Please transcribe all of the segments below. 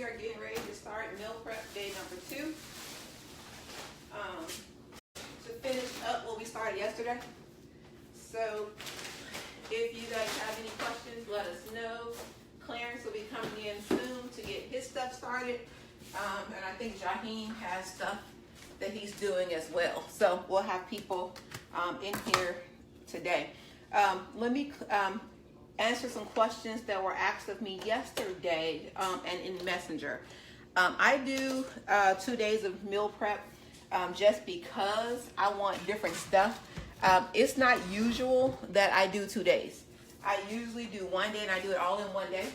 we are getting ready to start meal prep day number 2. To finish up what we started yesterday. So if you guys have any questions, let us know. Clarence will be coming in soon to get his stuff started. And I think Jaheen has stuff that he's doing as well. So we'll have people in here today. Let me answer some questions that were asked of me yesterday and in Messenger. I do 2 days of meal prep just because I want different stuff. It's not usual that I do 2 days. I usually do 1 day and I do it all in 1 day.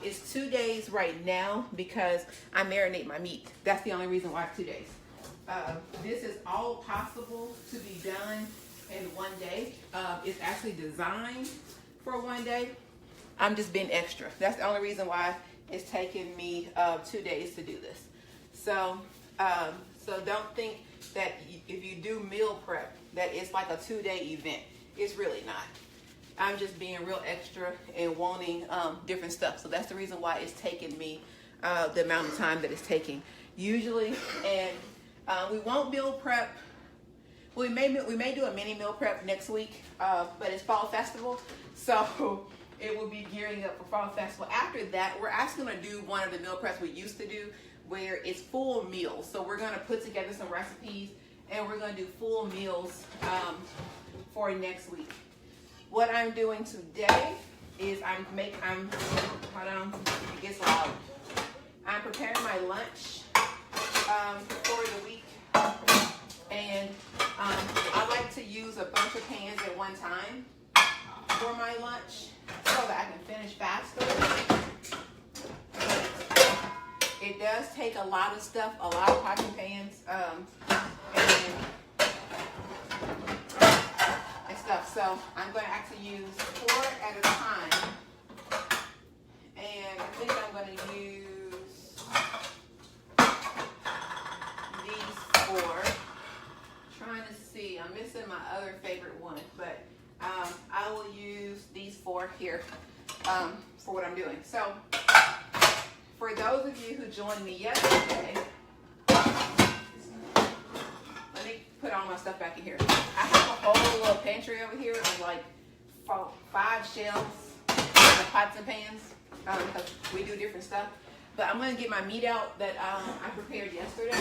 It's 2 days right now because I marinate my meat. That's the only reason why it's 2 days. This is all possible to be done in 1 day. It's actually designed for 1 day. I'm just being extra. That's the only reason why it's taken me 2 days to do this. So don't think that if you do meal prep that it's like a 2-day event. It's really not. I'm just being real extra and wanting different stuff. So that's the reason why it's taken me the amount of time that it's taking. Usually, and we won't meal prep. We may do a mini meal prep next week, but it's Fall Festival, so it will be gearing up for Fall Festival. After that, we're actually going to do one of the meal preps we used to do, where it's full meals. So we're going to put together some recipes, and we're going to do full meals for next week. What I'm doing today is hold on, it gets loud. I'm preparing my lunch for the week. And I like to use a bunch of pans at one time for my lunch so that I can finish faster. It does take a lot of stuff, a lot of pots and pans, and stuff. So I'm going to actually use 4 at a time. And I think I'm going to use these 4. Trying to see, I'm missing my other favorite one, but I will use these 4 here for what I'm doing. So for those of you who joined me yesterday, let me put all my stuff back in here. I have a whole little pantry over here with like 5 shelves of pots and pans because we do different stuff. But I'm going to get my meat out that I prepared yesterday.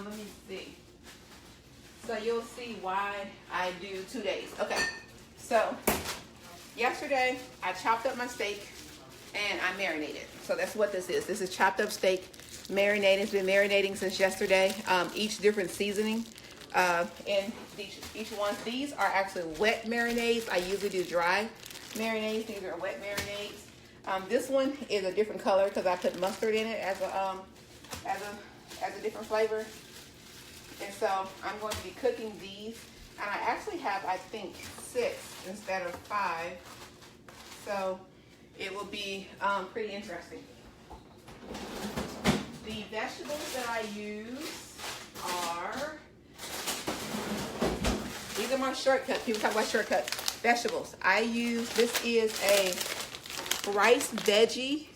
Let me see. So you'll see why I do 2 days. Okay. So yesterday I chopped up my steak and I marinated. So that's what this is. This is chopped up steak marinated. It's been marinating since yesterday. Each different seasoning. And each one. These are actually wet marinades. I usually do dry marinades. These are wet marinades. This one is a different color because I put mustard in it as a different flavor. And so I'm going to be cooking these. And I actually have, I think, 6 instead of 5. So it will be pretty interesting. The vegetables that I use are, these are my shortcuts. People talk about shortcuts. Vegetables. I use, this is a rice veggie,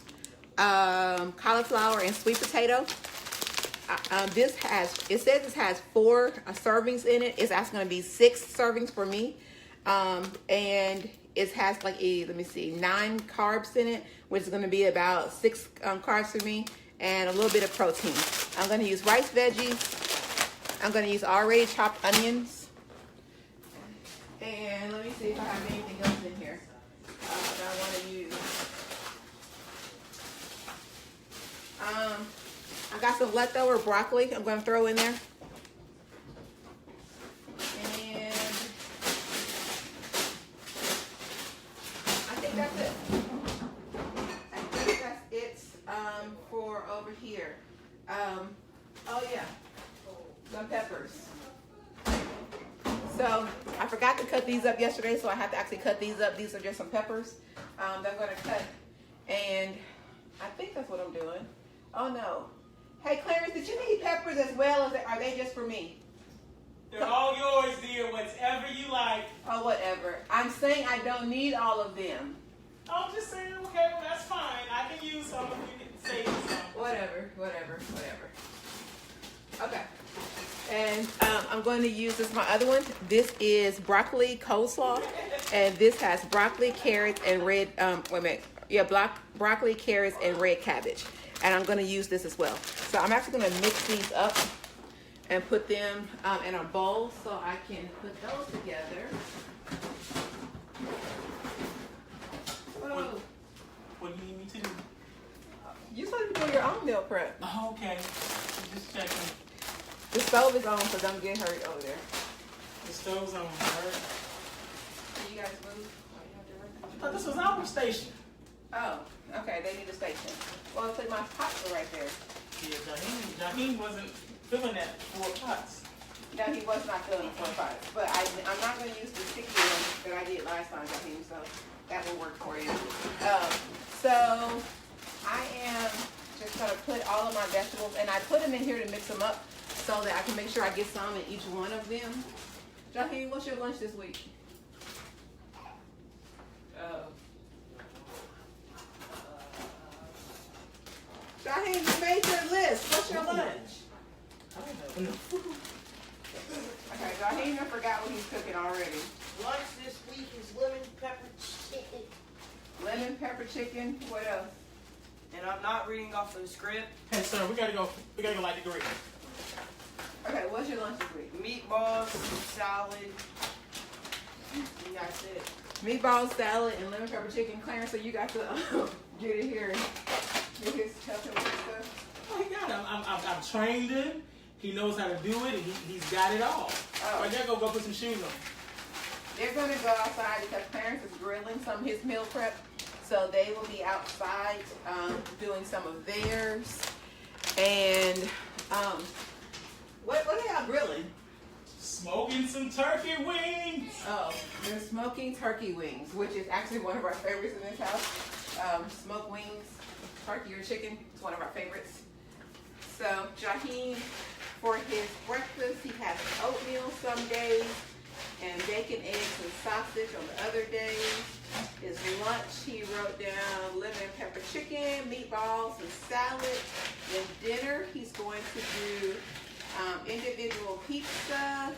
cauliflower and sweet potato. This has, it says it has 4 servings in it. It's actually going to be 6 servings for me. And it has like let me see, 9 carbs in it, which is going to be about 6 carbs for me, and a little bit of protein. I'm going to use rice veggies. I'm going to use already chopped onions. And let me see if I have anything else in here that I want to use. I got some leftover broccoli I'm going to throw in there. And I think that's it. For over here. Oh yeah, some peppers. So I forgot to cut these up yesterday, so I have to actually cut these up. These are just some peppers that I'm going to cut. And I think that's what I'm doing. Oh no. Hey Clarence, did you need peppers as well, or are they just for me? They're all yours, dear. Whatever you like. Oh, whatever. I'm saying I don't need all of them. I'm just saying, okay, well, that's fine. I can use some if you can save some. Whatever. Okay. And I'm going to use this, my other one. This is broccoli coleslaw. And this has broccoli, carrots, and red, broccoli, carrots, and red cabbage. And I'm going to use this as well. So I'm actually going to mix these up and put them in a bowl so I can put those together. Whoa. What do you need me to do? You're supposed to be doing your own meal prep. Oh, okay. Just checking. The stove is on, so don't get hurt over there. The stove's on, right? Can you guys move? I thought this was our station. Oh, okay, they need a station. Well, it's like my pots are right there. Yeah, Jaheem wasn't filling that 4 pots. No, he was not filling 4 pots. But I'm not going to use the sticky one that I did last time, Jaheem, so that will work for you. So I am just going to put all of my vegetables, and I put them in here to mix them up so that I can make sure I get some in each one of them. Jaheem, what's your lunch this week? Jaheem, you made your list. What's your lunch? I don't know. Okay, Jaheem, I forgot what he's cooking already. Lunch this week is lemon pepper chicken. Lemon pepper chicken. What else? And I'm not reading off the script. Hey, sir, we gotta go light the grill. Okay, what's your lunch this week? Meatballs, salad. You guys said. Meatball salad and lemon pepper chicken. Clarence, so you got to get it here and get his help him with stuff. Oh, he got it. I've trained him. He knows how to do it, and he's got it all. Oh. Right there, go put some shoes on. They're going to go outside because Clarence is grilling some of his meal prep. So they will be outside doing some of theirs. And what are y'all grilling? Smoking some turkey wings. Oh, they're smoking turkey wings, which is actually one of our favorites in this house. Smoked wings, turkey or chicken, it's one of our favorites. So Jaheem, for his breakfast, he has oatmeal some days, and bacon, eggs, and sausage on the other days. His lunch, he wrote down lemon pepper chicken, meatballs, and salad. Then dinner, he's going to do individual pizza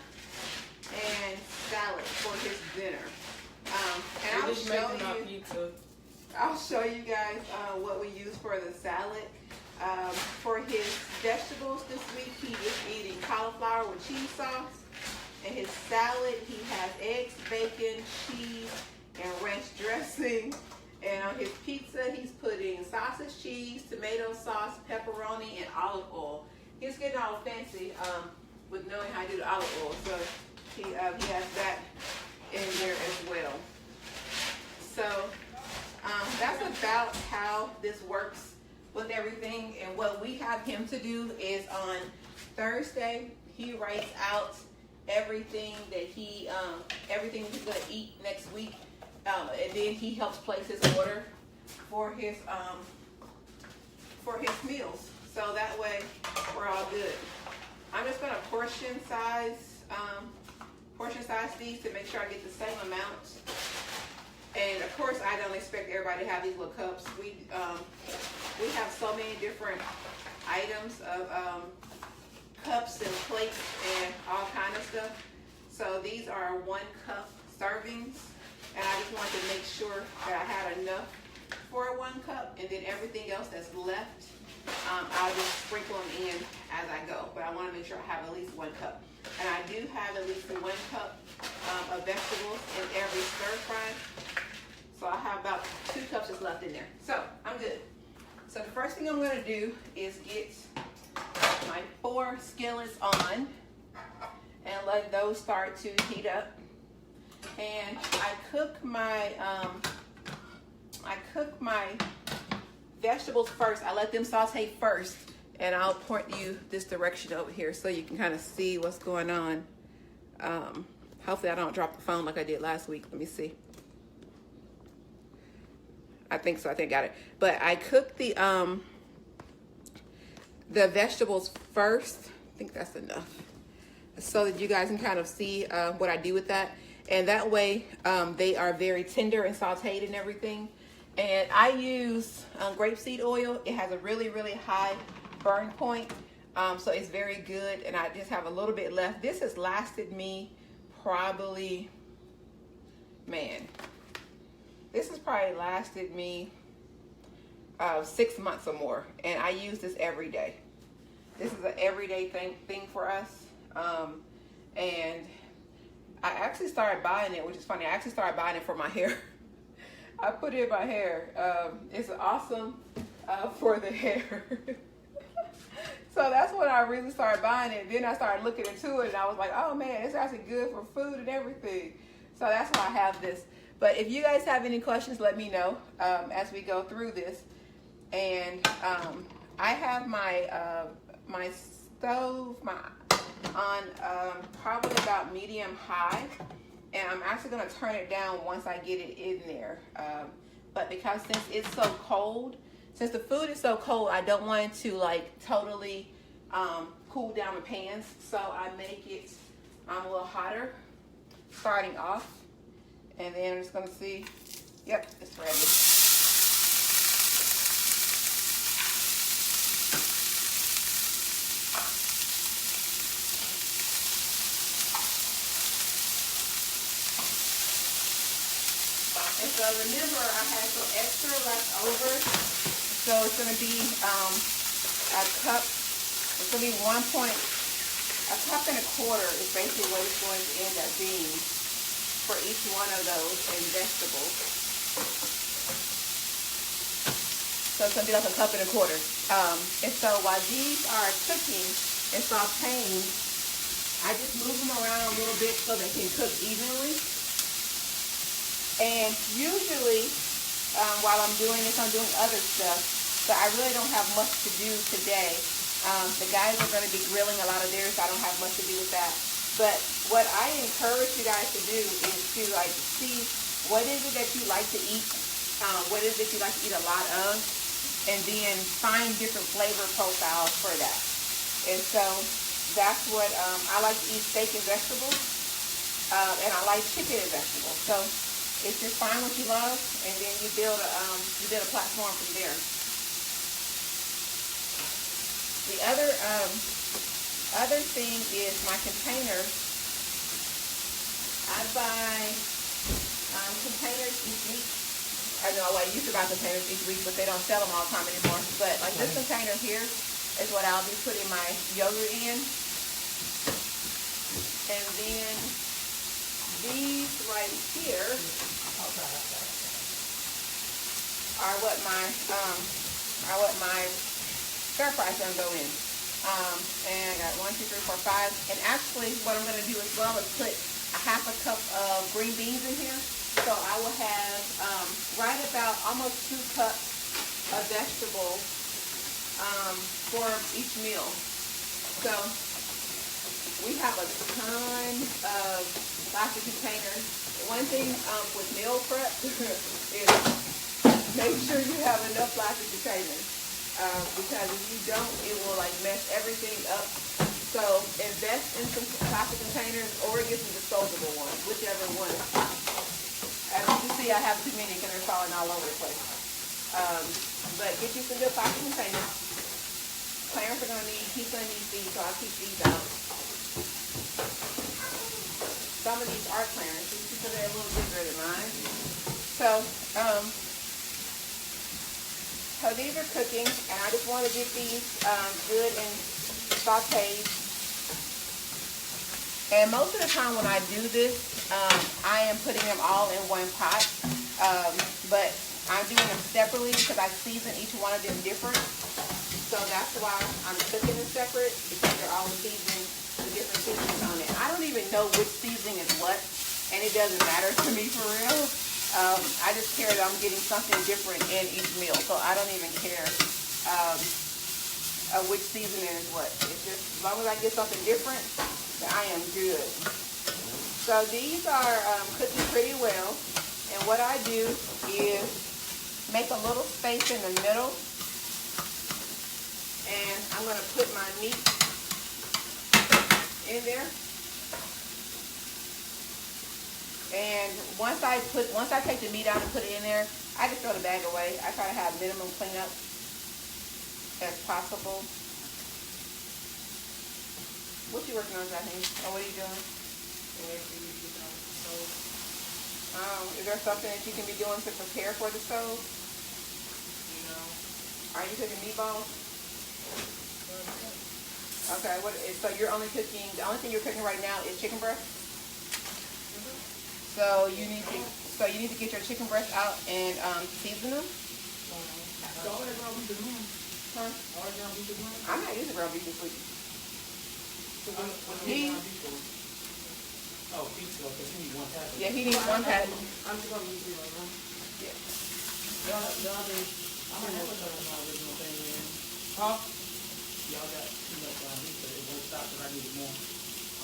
and salad for his dinner. And I'll show you guys what we use for the salad. For his vegetables this week, he is eating cauliflower with cheese sauce. And his salad, he has eggs, bacon, cheese, and ranch dressing. And on his pizza, he's putting sausage, cheese, tomato sauce, pepperoni, and olive oil. He's getting all fancy with knowing how to do the olive oil. So he has that in there as well. So that's about how this works with everything. And what we have him to do is on Thursday, he writes out everything that everything he's gonna eat next week, and then he helps place his order for his meals. So that way we're all good. I'm just gonna portion size these to make sure I get the same amount. And of course, I don't expect everybody to have these little cups. We have so many different items of cups and plates and all kind of stuff. So these are 1 cup servings, and I just wanted to make sure that I had enough for 1 cup, and then everything else that's left, I'll just sprinkle them in as I go. But I want to make sure I have at least 1 cup. And I do have at least 1 cup of vegetables in every stir fry. So I have about 2 cups just left in there. So I'm good. So the first thing I'm going to do is get my 4 skillets on and let those start to heat up. And I cook my vegetables first. I let them saute first, and I'll point you this direction over here so you can kind of see what's going on. Hopefully I don't drop the phone like I did last week. Let me see. I think so. I think I got it. But I cook the vegetables first. I think that's enough, so that you guys can kind of see what I do with that. and that way they are very tender and sauteed and everything. And I use grapeseed oil. It has a really, really high burn point, so it's very good. And I just have a little bit left. This has lasted me probably, man, this has probably lasted me 6 months or more, and I use this every day. This is an everyday thing for us, and I actually started buying it, which is funny. I actually started buying it for my hair. I put it in my hair. It's awesome for the hair. So that's when I really started buying it. Then I started looking into it, and I was like, oh man, it's actually good for food and everything. So that's why I have this. But if you guys have any questions, let me know as we go through this. And I have my my stove on probably about medium high, and I'm actually going to turn it down once I get it in there. But because since it's so cold, since the food is so cold, I don't want it to like totally cool down the pans. So I make it a little hotter starting off, and then I'm just going to see. Yep, it's ready. And so remember, I had some extra left over, so it's going to be a cup. It's going to be a cup and a quarter is basically what it's going to end up being for each one of those in vegetables. So it's going to be like a cup and a quarter. And so while these are cooking and sauteing, I just move them around a little bit so they can cook evenly. And usually, while I'm doing this, I'm doing other stuff, but I really don't have much to do today. The guys are going to be grilling a lot of theirs, so I don't have much to do with that. But what I encourage you guys to do is to like see what is it that you like to eat, what is it you like to eat a lot of, and then find different flavor profiles for that. And so that's what I like to eat: steak and vegetables, and I like chicken and vegetables. So it's just find what you love, and then you build a platform from there. The other thing is my containers. I buy containers each week. I know I used to buy containers each week, but they don't sell them all the time anymore. But like this container here is what I'll be putting my yogurt in, and then these right here are what my stir fry's gonna go in. And I got 1, 2, 3, 4, 5. And actually, what I'm gonna do as well is put a half a cup of green beans in here. So I will have right about almost 2 cups of vegetables for each meal. So we have a ton of lots of containers. One thing with meal prep is make sure you have enough plastic containers, because if you don't, it will like mess everything up. So invest in some plastic containers or get some disposable ones, whichever one. As you can see, I have too many because they're falling all over the place. But get you some good plastic containers. Clarence he's gonna need these, so I'll keep these out. Some of these are Clarence's because they're a little bigger than mine. So these are cooking, and I just want to get these good and sauteed. And most of the time when I do this, I am putting them all in one pot, but I'm doing them separately because I season each one of them different. So that's why I'm cooking them separate, because they're all seasoned with different seasonings on it. I don't even know which seasoning is what, and it doesn't matter to me for real. I just care that I'm getting something different in each meal, so I don't even care which seasoning is what. It's just, as long as I get something different, then I am good. So these are cooking pretty well, and what I do is make a little space in the middle, and I'm going to put my meat in there. once I take the meat out and put it in there, I just throw the bag away. I try to have minimum cleanup as possible. What you working on, Jaheen? Or what are you doing? Is there something that you can be doing to prepare for the stove? Are you cooking meatballs? Okay, so you're only cooking, the only thing you're cooking right now is chicken breast? So you need to get your chicken breast out and season them. Huh? I'm not using ground beef this week. Oh, pizza, because he needs one packet. Yeah, he needs one pack. I'm just gonna use it right now. Yeah. Y'all I don't know what my original thing is. Huh? Y'all got too much beef, but it won't stop because I needed more.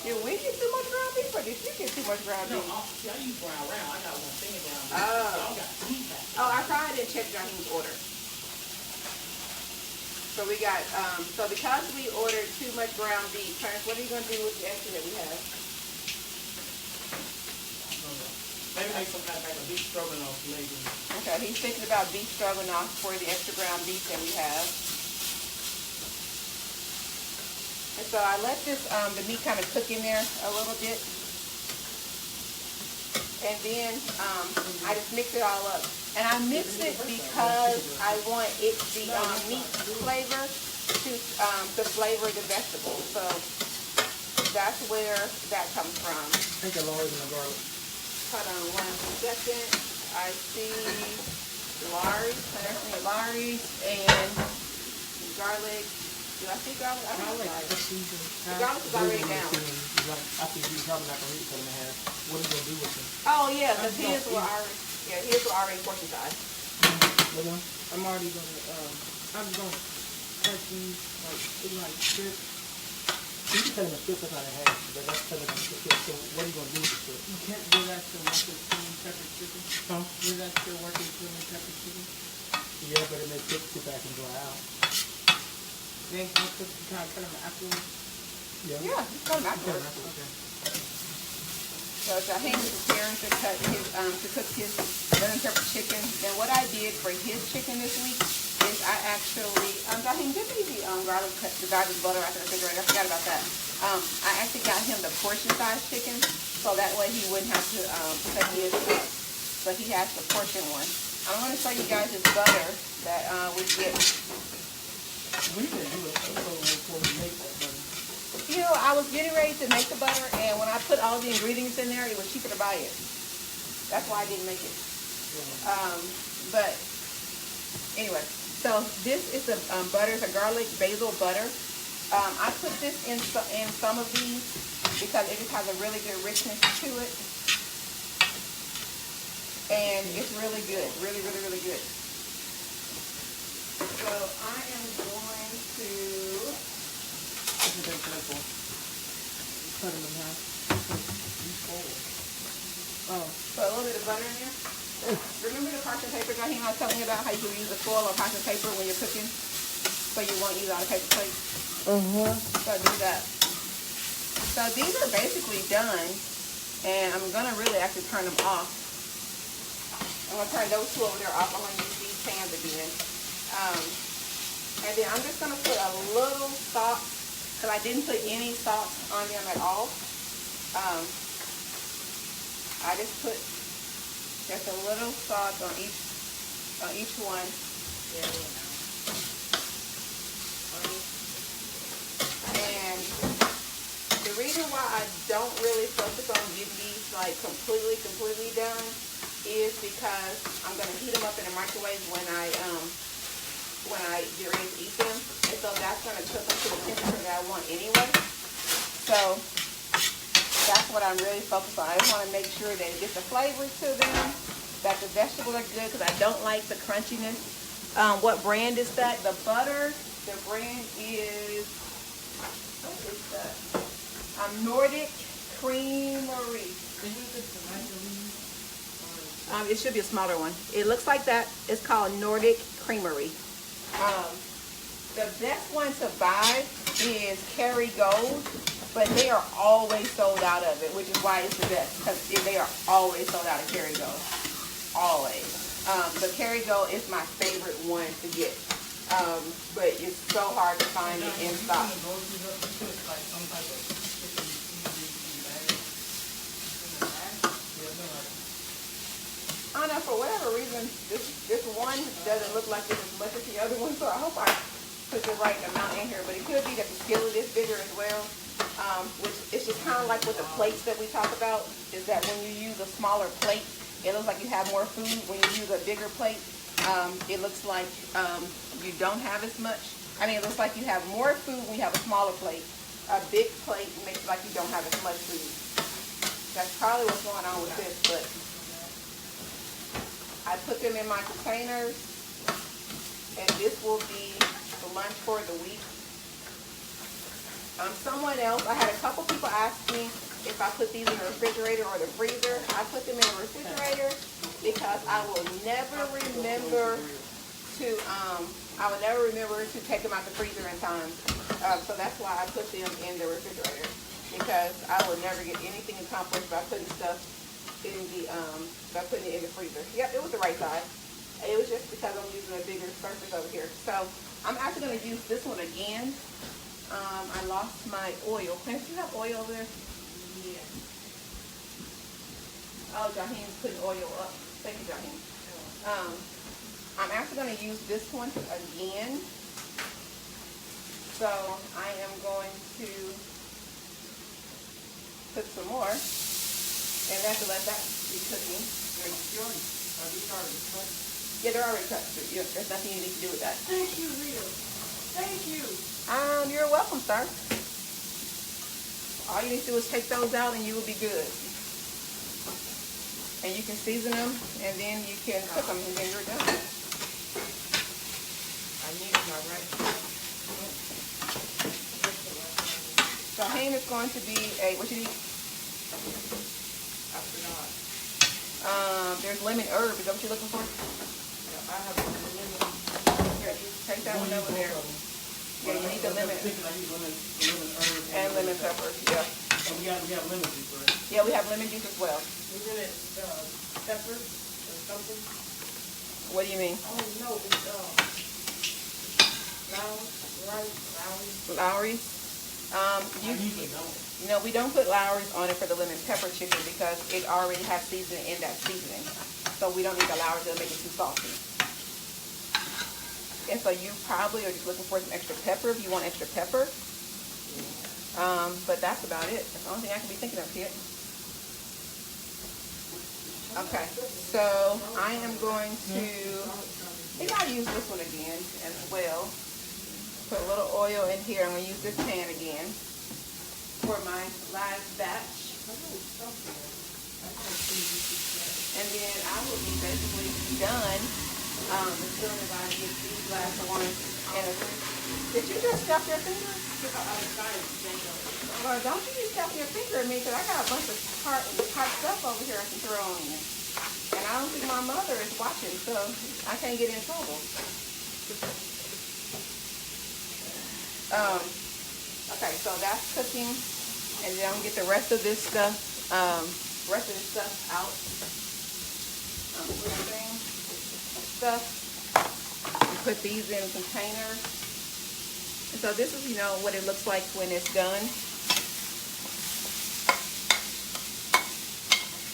Did we get too much ground beef or did you get too much ground No, beef? see, I use brown round. I got one thing down there. Oh. Y'all got 2 packs. Oh, I tried and checked Jaheen's order. So we got, so because we ordered too much ground beef, Clarence, what are you going to do with the extra that we have? Maybe make some kind of like a beef stroganoff maybe. Okay, he's thinking about beef stroganoff for the extra ground beef that we have. And so I let this, the meat kind of cook in there a little bit. And then I just mix it all up. And I mix it because I want the meat flavor to flavor the vegetables. So that's where that comes from. I think a large and a garlic. Hold on 1 second. I see Lawry's and garlic. Do I see garlic? I don't know garlic. The garlic is already down. I think you probably not going to eat 7.5. What are you going to do with them? Oh yeah, because his were already portion size. I'm already gonna, I'm gonna cut these like strips. You can cut them in strips about a half, but that's cutting them in strips. So what are you going to do with the strips? You can't do that still working lemon pepper chicken. Huh? Is that still working lemon pepper chicken? Yeah, but it may sit back and dry out. Then can I cut them afterwards? Yeah, just come backwards. Okay. So Jaheen is preparing to cook his lemon pepper chicken. And what I did for his chicken this week is I actually, Jaheen, give me the garlic butter out of the refrigerator. I forgot about that. I actually got him the portion size chicken, so that way he wouldn't have to cut his up. But he has the portion one. I'm going to show you guys this butter that we get. We can do it before we make that butter. You know, I was getting ready to make the butter, and when I put all the ingredients in there, it was cheaper to buy it. That's why I didn't make it. But anyway, so this is a butter, it's a garlic basil butter. I put this in some of these because it just has a really good richness to it. And it's really good, really, really, really good. So I am going to Cut them in half. put a little bit of butter in there. Remember the parchment paper, Jaheen, I was telling you about how you can use the foil or parchment paper when you're cooking, so you won't use it on a paper plate. So do that. So these are basically done, and I'm gonna really actually turn them off. I'm gonna turn those two over there off. I'm gonna use these pans again. And then I'm just gonna put a little salt, because I didn't put any salt on them at all. I just put just a little salt on each one. And the reason why I don't really focus on getting these like completely done is because I'm gonna heat them up in the microwave when I get ready to eat them, and so that's gonna cook them to the temperature that I want anyway. So that's what I'm really focused on. I just want to make sure that it gets the flavor to them, that the vegetables are good, because I don't like the crunchiness. What brand is that? The butter, the brand is, what is that? Nordic Creamery. It should be a smaller one. It looks like that. It's called Nordic Creamery. The best one to buy is Kerrygold, but they are always sold out of it, which is why it's the best, because they are always sold out of Kerrygold. Always. But Kerrygold is my favorite one to get. But it's so hard to find it in stock. I don't know, for whatever reason, this one doesn't look like it as much as the other one, so I hope I put the right amount in here. But it could be that the skillet is bigger as well, which is just kind of like with the plates that we talk about, is that when you use a smaller plate, it looks like you have more food. When you use a bigger plate, it looks like you don't have as much. I mean, it looks like you have more food when you have a smaller plate. A big plate makes it like you don't have as much food. That's probably what's going on with this, but I put them in my containers, and this will be the lunch for the week. Someone else, I had a couple people ask me if I put these in the refrigerator or the freezer. I put them in the refrigerator because I will never remember to take them out the freezer in time. So that's why I put them in the refrigerator, because I will never get anything accomplished by putting stuff in the by putting it in the freezer. Yep, it was the right size. It was just because I'm using a bigger surface over here. So I'm actually going to use this one again. I lost my oil. Clarence, do you have oil over there? Yeah. Oh, Jaheem's putting oil up. Thank you, Jaheem. I'm actually going to use this one again. So I am going to put some more, and I have to let that be cooking. Yeah, they're already cut. Yeah, there's nothing you need to do with that. Thank you, Rita. Thank you. You're welcome, sir. All you need to do is take those out and you will be good. And you can season them, and then you can cook them, and then you're done. I need my right. So ham is going to be a, what you need? I forgot. There's lemon herb. Is that what you're looking for? Yeah, I have a lemon. Here, take that one over there. Yeah, you need the lemon. And lemon pepper, yeah. We have lemon juice, right? Yeah, we have lemon juice as well. Isn't it pepper or something? What do you mean? Oh, no, it's Lowry's? No, we don't put Lowry's on it for the lemon pepper chicken because it already has seasoning in that seasoning. So we don't need the Lowry's, it'll make it too salty. And so you probably are just looking for some extra pepper if you want extra pepper. But that's about it. That's the only thing I can be thinking of here. Okay, so I am going to, I think I'll use this one again as well. Put a little oil in here. I'm going to use this pan again for my last batch. And then I will be basically done as soon as I get these last ones in a fridge. Did you just stuff your finger? Or don't you just stuff your finger at me, because I got a bunch of hot stuff over here I can throw on you. And I don't think my mother is watching, so I can't get in trouble. Okay, so that's cooking, and then I'm gonna get the rest of this stuff out. Put these in containers. And so this is, what it looks like when it's done.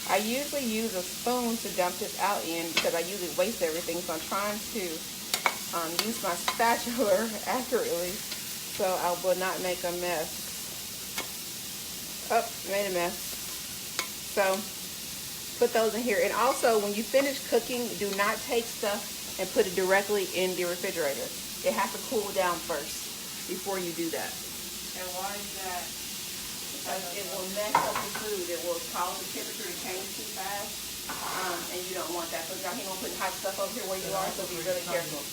I usually use a spoon to dump this out in because I usually waste everything. So I'm trying to use my spatula accurately so I will not make a mess. Oh, made a mess. So put those in here. And also, when you finish cooking, do not take stuff and put it directly in the refrigerator. It has to cool down first before you do that. And why is that? Because it will mess up the food. It will cause the temperature to change too fast. And you don't want that. So Jaheem won't put hot stuff over here where you are, so be really careful.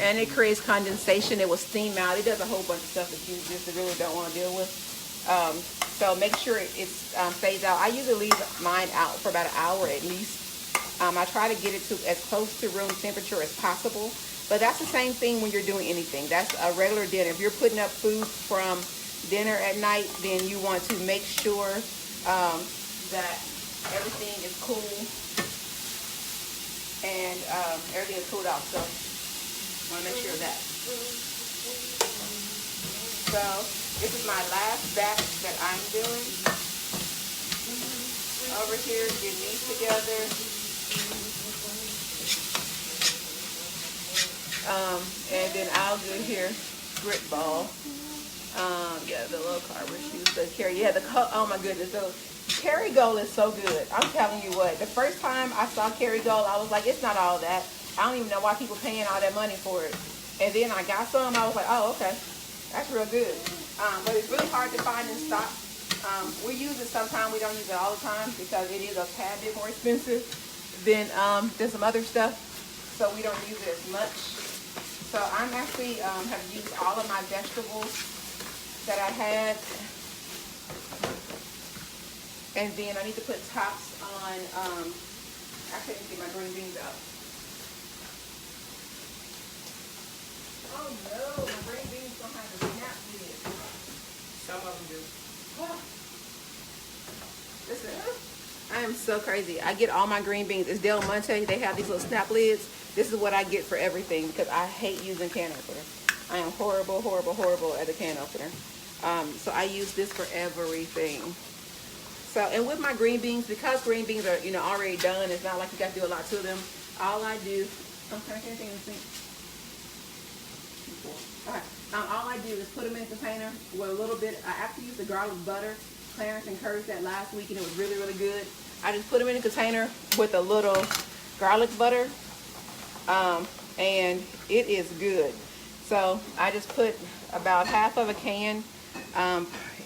And it creates condensation. It will steam out. It does a whole bunch of stuff that you just really don't want to deal with. So make sure it stays out. I usually leave mine out for about an hour at least. I try to get it to as close to room temperature as possible. But that's the same thing when you're doing anything. That's a regular dinner. If you're putting up food from dinner at night, then you want to make sure that everything is cool and everything is cooled off. So I want to make sure of that. So this is my last batch that I'm doing. Over here, get these together. And then I'll do here grit ball. Yeah, the low carb shoes. The carry. Yeah, oh my goodness. So Kerrygold is so good. I'm telling you what. The first time I saw Kerrygold, I was like, it's not all that. I don't even know why people paying all that money for it. And then I got some. I was like, oh, okay, that's real good. But it's really hard to find in stock. We use it sometimes. We don't use it all the time because it is a tad bit more expensive than some other stuff. So we don't use it as much. So I'm actually have used all of my vegetables that I had. And then I need to put tops on, I couldn't get my green beans out. Oh no, my green beans don't have the snap lid. Some of them do. Listen, I am so crazy. I get all my green beans. It's Del Monte. They have these little snap lids. This is what I get for everything because I hate using can opener. I am horrible, horrible, horrible at the can opener. So I use this for everything. So, and with my green beans, because green beans are, already done, it's not like you got to do a lot to them. All I do, can I get anything in the sink? Okay. All I do is put them in a container with a little bit. I actually used the garlic butter. Clarence encouraged that last week, and it was really, really good. I just put them in a container with a little garlic butter, and it is good. So I just put about half of a can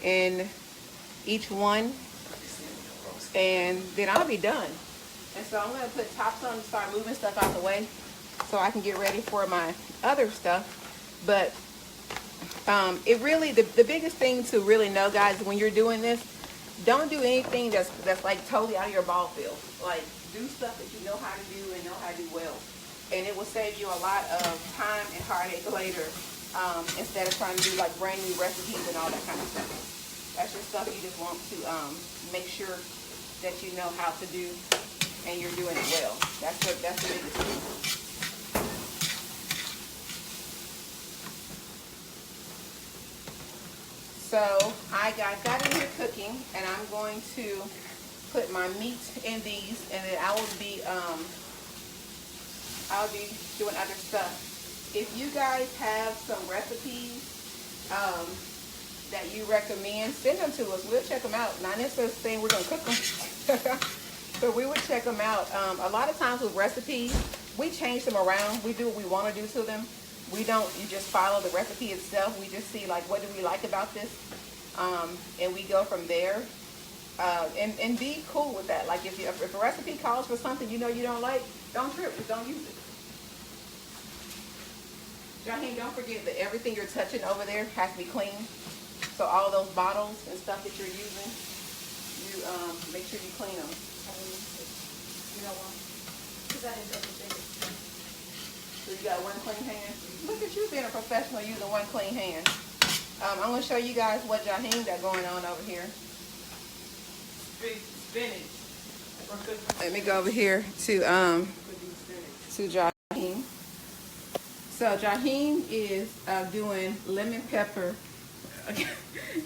in each one, and then I'll be done. And so I'm going to put tops on and start moving stuff out the way so I can get ready for my other stuff. But it really, the biggest thing to really know, guys, when you're doing this, don't do anything that's like totally out of your ball field. Like, do stuff that you know how to do and know how to do well. And it will save you a lot of time and heartache later, instead of trying to do like brand new recipes and all that kind of stuff. That's just stuff you just want to make sure that you know how to do and you're doing it well. That's the biggest thing. So I got in here cooking, and I'm going to put my meat in these, and then I'll be doing other stuff. If you guys have some recipes that you recommend, send them to us. We'll check them out. Not necessarily saying we're going to cook them, but we would check them out. A lot of times with recipes, we change them around. We do what we want to do to them. We don't just follow the recipe itself. We just see, like, what do we like about this? And we go from there. And be cool with that. Like, if a recipe calls for something you don't like, don't trip. Just don't use it. Jaheem, don't forget that everything you're touching over there has to be clean. So all those bottles and stuff that you're using, you make sure you clean them. You know why? Because I didn't everything. So you got one clean hand? Look at you being a professional using one clean hand. I'm going to show you guys what Jaheem got going on over here. Spinach. Let me go over here to Jaheem. So Jaheem is doing lemon pepper.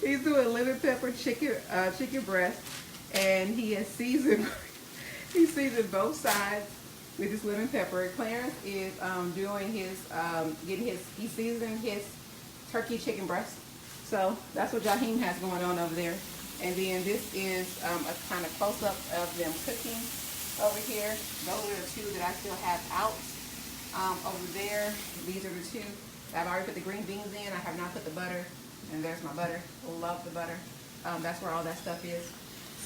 He's doing lemon pepper chicken breast, and he has seasoned both sides with this lemon pepper. Clarence is doing his he's seasoning his turkey chicken breast. So that's what Jaheem has going on over there. And then this is a kind of close-up of them cooking over here. Those are the two that I still have out over there. These are the two. I've already put the green beans in. I have not put the butter. And there's my butter. Love the butter. That's where all that stuff is.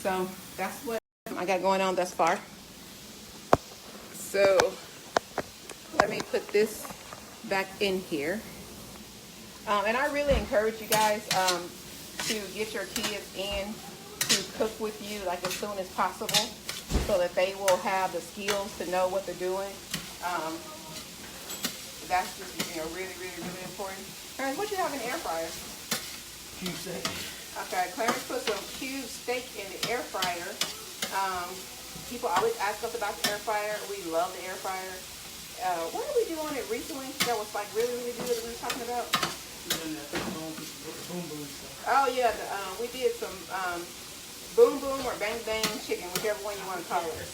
So that's what I got going on thus far. So let me put this back in here. And I really encourage you guys to get your kids in to cook with you like as soon as possible so that they will have the skills to know what they're doing. that's just, really, really, really important. Clarence, what you have in the air fryer? Cube steak. Okay, Clarence put some cube steak in the air fryer. People always ask us about the air fryer. We love the air fryer. What did we do on it recently that was like really, really good that we were talking about? Boom boom stuff. Oh yeah, we did some boom boom or bang bang chicken, whichever one you want to call it.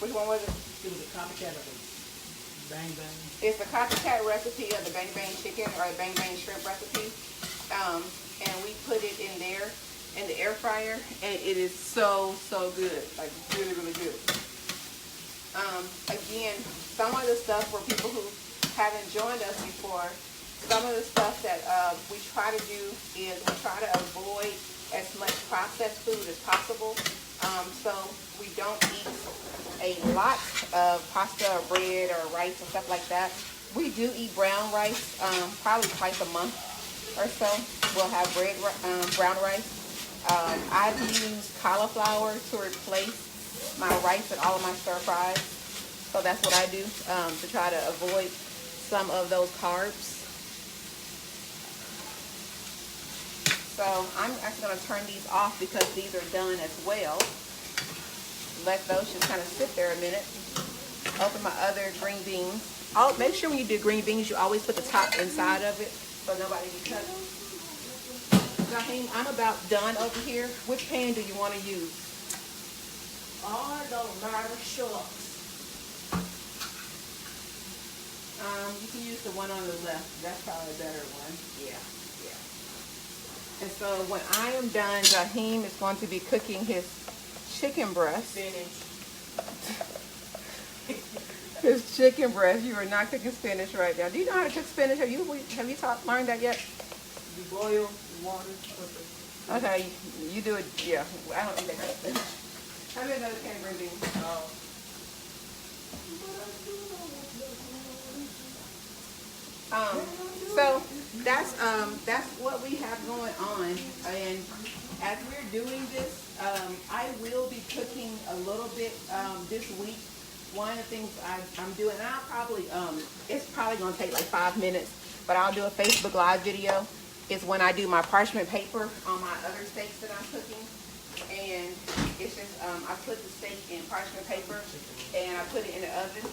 Which one was it? It was a copycat of a bang bang. It's the copycat recipe of the bang bang chicken or the bang bang shrimp recipe. And we put it in there in the air fryer, and it is so good, like really, really good. Again, some of the stuff for people who haven't joined us before, some of the stuff that we try to do is we try to avoid as much processed food as possible. So we don't eat a lot of pasta or bread or rice and stuff like that. We do eat brown rice, probably twice a month or so. We'll have brown rice. I've used cauliflower to replace my rice and all of my stir fries. So that's what I do to try to avoid some of those carbs. So I'm actually going to turn these off because these are done as well. Let those just kind of sit there a minute. Open my other green beans. Make sure when you do green beans, you always put the top inside of it so nobody can touch them. Raheem, I'm about done over here. Which pan do you want to use? Oh, it don't matter, shucks. You can use the one on the left. That's probably a better one. Yeah. And so when I am done, Raheem is going to be cooking his chicken breast. Spinach. His chicken breast. You are not cooking spinach right now. Do you know how to cook spinach? Have you learned that yet? You boil water. Okay, you do it. Yeah, I don't think they got spinach. Have you another can of green beans? Oh. So that's what we have going on, and as we're doing this, I will be cooking a little bit this week. One of the things I'm doing, and I'll probably it's probably gonna take like 5 minutes, but I'll do a Facebook Live video. Is when I do my parchment paper on my other steaks that I'm cooking, and it's just I put the steak in parchment paper and I put it in the oven.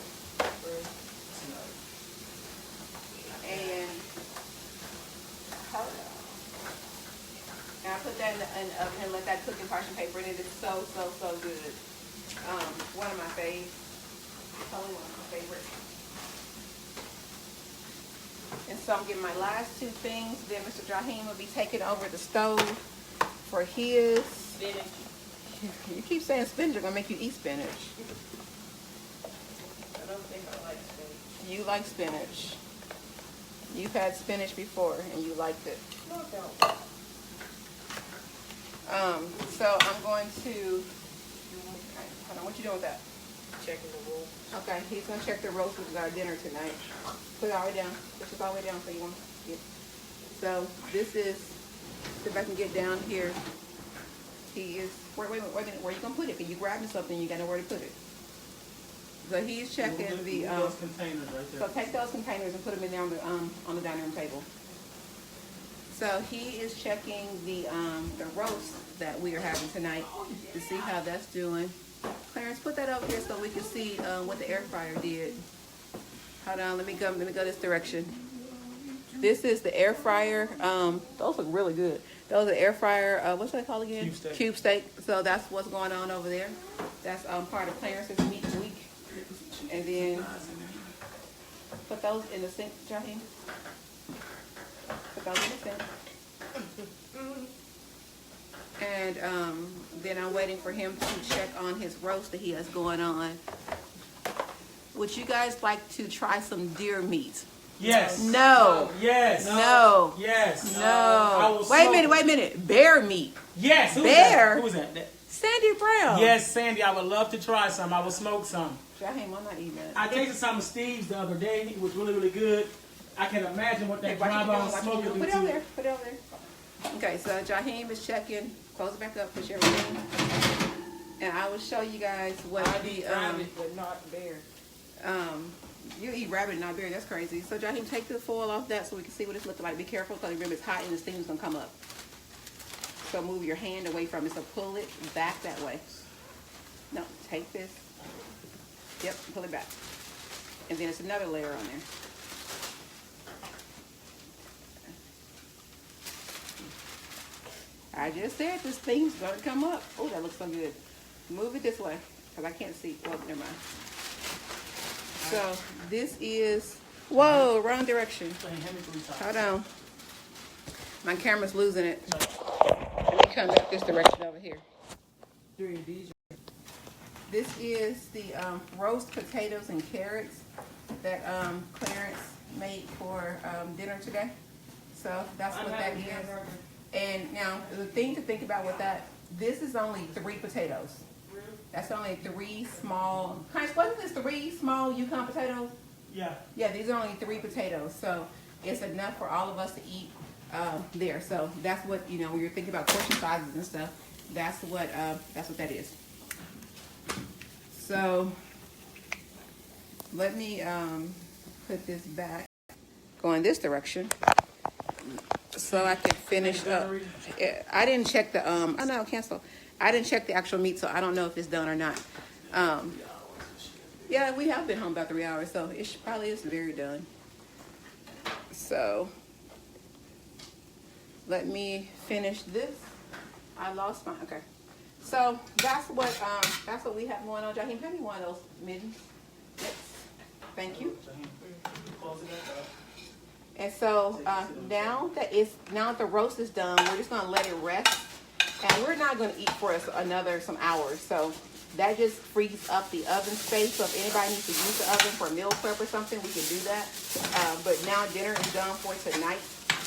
And I put that in the oven and let that cook in parchment paper, and it is so good. One of my faves. Probably one of my favorites. And so I'm getting my last two things. Then Mr. Jaheem will be taking over the stove for his. Spinach. You keep saying spinach are gonna make you eat spinach. I don't think I like spinach. You like spinach. You've had spinach before and you liked it. No, I don't. So I'm going to, hold on, what you doing with that? Checking the rules. Okay, he's gonna check the roast because our dinner tonight. Put it all the way down. Push it all the way down so you won't get. So this is, if I can get down here, he is, wait a minute, where are you gonna put it? Cause you grabbing something, you gotta know where to put it. So he's checking the, those containers right there. so take those containers and put them in there on the dining room table. So he is checking the roast that we are having tonight to see how that's doing. Clarence, put that over here so we can see what the air fryer did. Hold on, let me go this direction. This is the air fryer. Those look really good. Those are air fryer, what's that called again? Cube steak. Cube steak. So that's what's going on over there. That's part of Clarence's meat week. And then put those in the sink, Jaheem. Put those in the sink. And then I'm waiting for him to check on his roast that he has going on. Would you guys like to try some deer meat? Yes. No. Yes. No. Yes. No. Wait a minute. Bear meat. Yes. Who Bear. Who was that? Sandy Brown. Yes, Sandy. I would love to try some. I will smoke some. Jaheem, I'm not eating that. I tasted some of Steve's the other day. It was really, really good. I can imagine what that dry bone smoke would do Put it to over it. there. Put it over there. Okay, so Jaheem is checking. Close it back up. Push everything. And I will show you guys what I be but not bear. You eat rabbit and not berry. That's crazy. So Jaheim, take the foil off that so we can see what it's looking like. Be careful because remember it's hot and the steam's gonna come up. So move your hand away from it. So pull it back that way. No, take this. Yep, pull it back. And then it's another layer on there. I just said this thing's gonna come up. Oh, that looks so good. Move it this way because I can't see. Well, never mind. So this is, whoa, wrong direction. Hold on. My camera's losing it. Let me come back this direction over here. This is the roast potatoes and carrots that Clarence made for dinner today. So that's what that is. And now the thing to think about with that, this is only 3 potatoes. That's only 3 small, wasn't this 3 small Yukon potatoes? Yeah. Yeah, these are only 3 potatoes. So it's enough for all of us to eat there. So that's what, you know, when you're thinking about portion sizes and stuff, that's what that is. So let me put this back, go in this direction so I can finish up. I didn't check the, oh no, cancel. I didn't check the actual meat, so I don't know if it's done or not. Yeah, we have been home about 3 hours, so it probably is very done. So let me finish this. I lost mine. Okay. So that's what we have going on. Jaheim, hand me one of those mittens. Yes. Thank you. And so now that the roast is done, we're just gonna let it rest. And we're not going to eat for some hours. So that just frees up the oven space. So if anybody needs to use the oven for a meal prep or something, we can do that. But now dinner is done for tonight.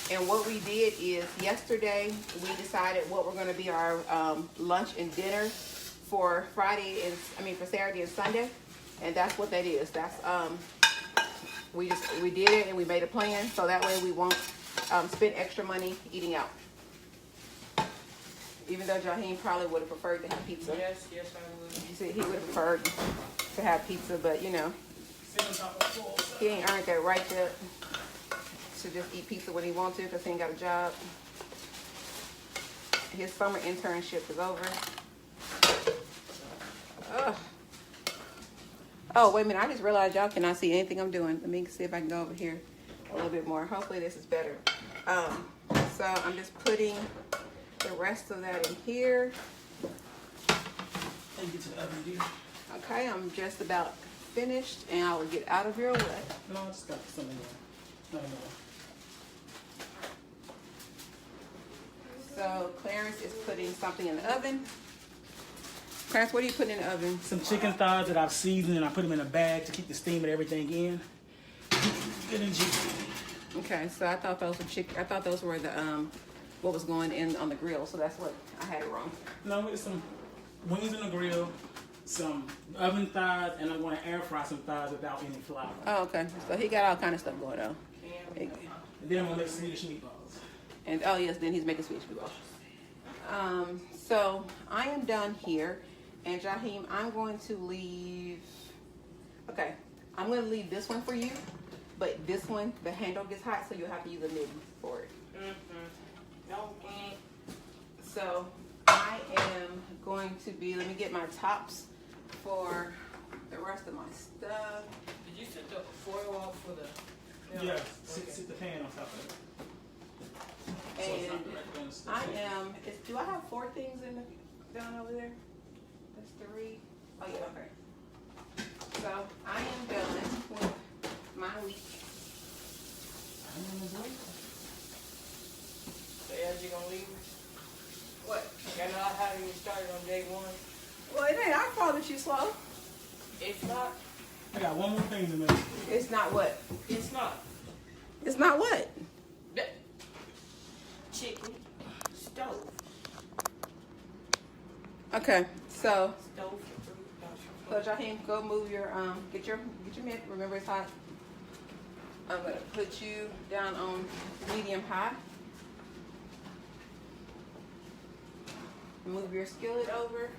And what we did is yesterday we decided what we're going to be our lunch and dinner for for Saturday and Sunday. And that's what that is. That's we did it and we made a plan so that way we won't spend extra money eating out. Even though Jaheim probably would have preferred to have pizza. Yes, I would. You see, he would have preferred to have pizza, but you know, he ain't earned that right yet to just eat pizza when he wants to because he ain't got a job. His summer internship is over. Ugh. Oh, wait a minute. I just realized y'all cannot see anything I'm doing. Let me see if I can go over here a little bit more. Hopefully this is better. So I'm just putting the rest of that in here. Okay, I'm just about finished and I will get out of your way. No, I just got something there. No. So Clarence is putting something in the oven. Clarence, what are you putting in the oven? Some chicken thighs that I've seasoned and I put them in a bag to keep the steam and everything in. Good and juicy. Okay, so I thought those were chicken. I thought those were the what was going in on the grill, so that's what I had it wrong. No, it's some wings in the grill, some oven thighs, and I'm going to air fry some thighs without any flour. Oh, okay. So he got all kind of stuff going on. And then I'm going to make Swedish meatballs. And oh yes, then he's making Swedish meatballs. So I am done here, and Jaheim, I'm going to leave. Okay, I'm going to leave this one for you, but this one, the handle gets hot, so you'll have to use a mitten for it. Okay. So I am going to be, let me get my tops for the rest of my stuff. Did you set the foil off for the... Yeah, sit the pan on top of it. And do I have 4 things down over there? That's 3. Oh yeah, okay. So I am done with my week. So as you gonna leave? What? You're not having you started on day 1? Well, it ain't our fault that you slow. It's not. I got one more thing to make. It's not what? It's not. It's not what? Chicken. Stove. Okay, so Stove for fruit. Jaheim, go move your get your mitt. Remember it's hot. I'm gonna put you down on medium high. Move your skillet over.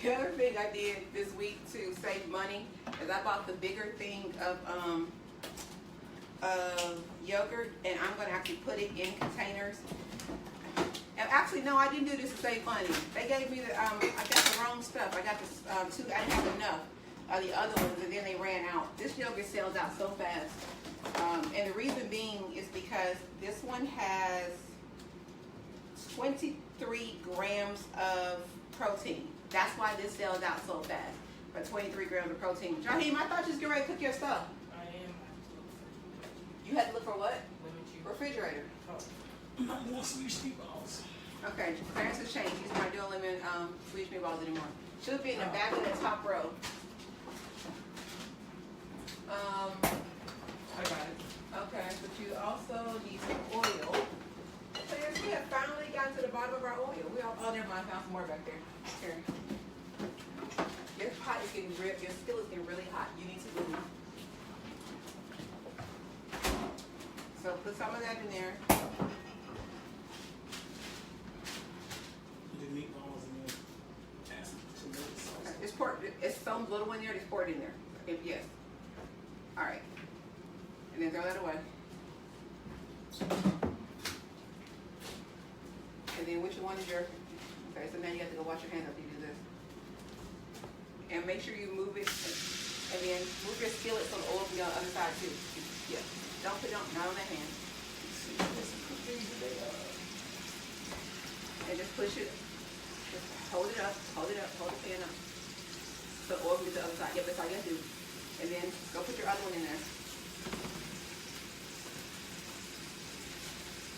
The other thing I did this week to save money is I bought the bigger thing of yogurt, and I'm gonna actually put it in containers. And actually, no, I didn't do this to save money. They gave me the, I got the wrong stuff. I got this, two, I didn't have enough of the other ones, and then they ran out. This yogurt sells out so fast. And the reason being is because this one has 23 grams of protein. That's why this sells out so fast. For 23 grams of protein. Jaheim, I thought you was getting ready to cook your stuff. I am. You had to look for what? Lemon juice. Refrigerator. I'm not doing Swedish meatballs. Okay, Clarence has changed. He's not doing lemon Swedish meatballs anymore. Should be in the back of the top row. I got it. Okay, but you also need some oil. Clarence, we have finally gotten to the bottom of our oil. Oh, never mind. I found some more back there. Here. Your pot is getting your skillet is getting really hot. You need to move. So put some of that in there. The meatballs and then add some tomato sauce. It's poured. It's some little in there. Just pour it in there. Okay, yes. All right. And then throw that away. And then which one is your? Okay, so now you have to go wash your hands after you do this. And make sure you move it, and then move your skillet so the oil can go on the other side too. Yeah. Don't put it on, not on that hand. And just push it. Just hold it up, hold the pan up. So the oil can get to the other side. Yep, that's all you gotta do. And then go put your other one in there.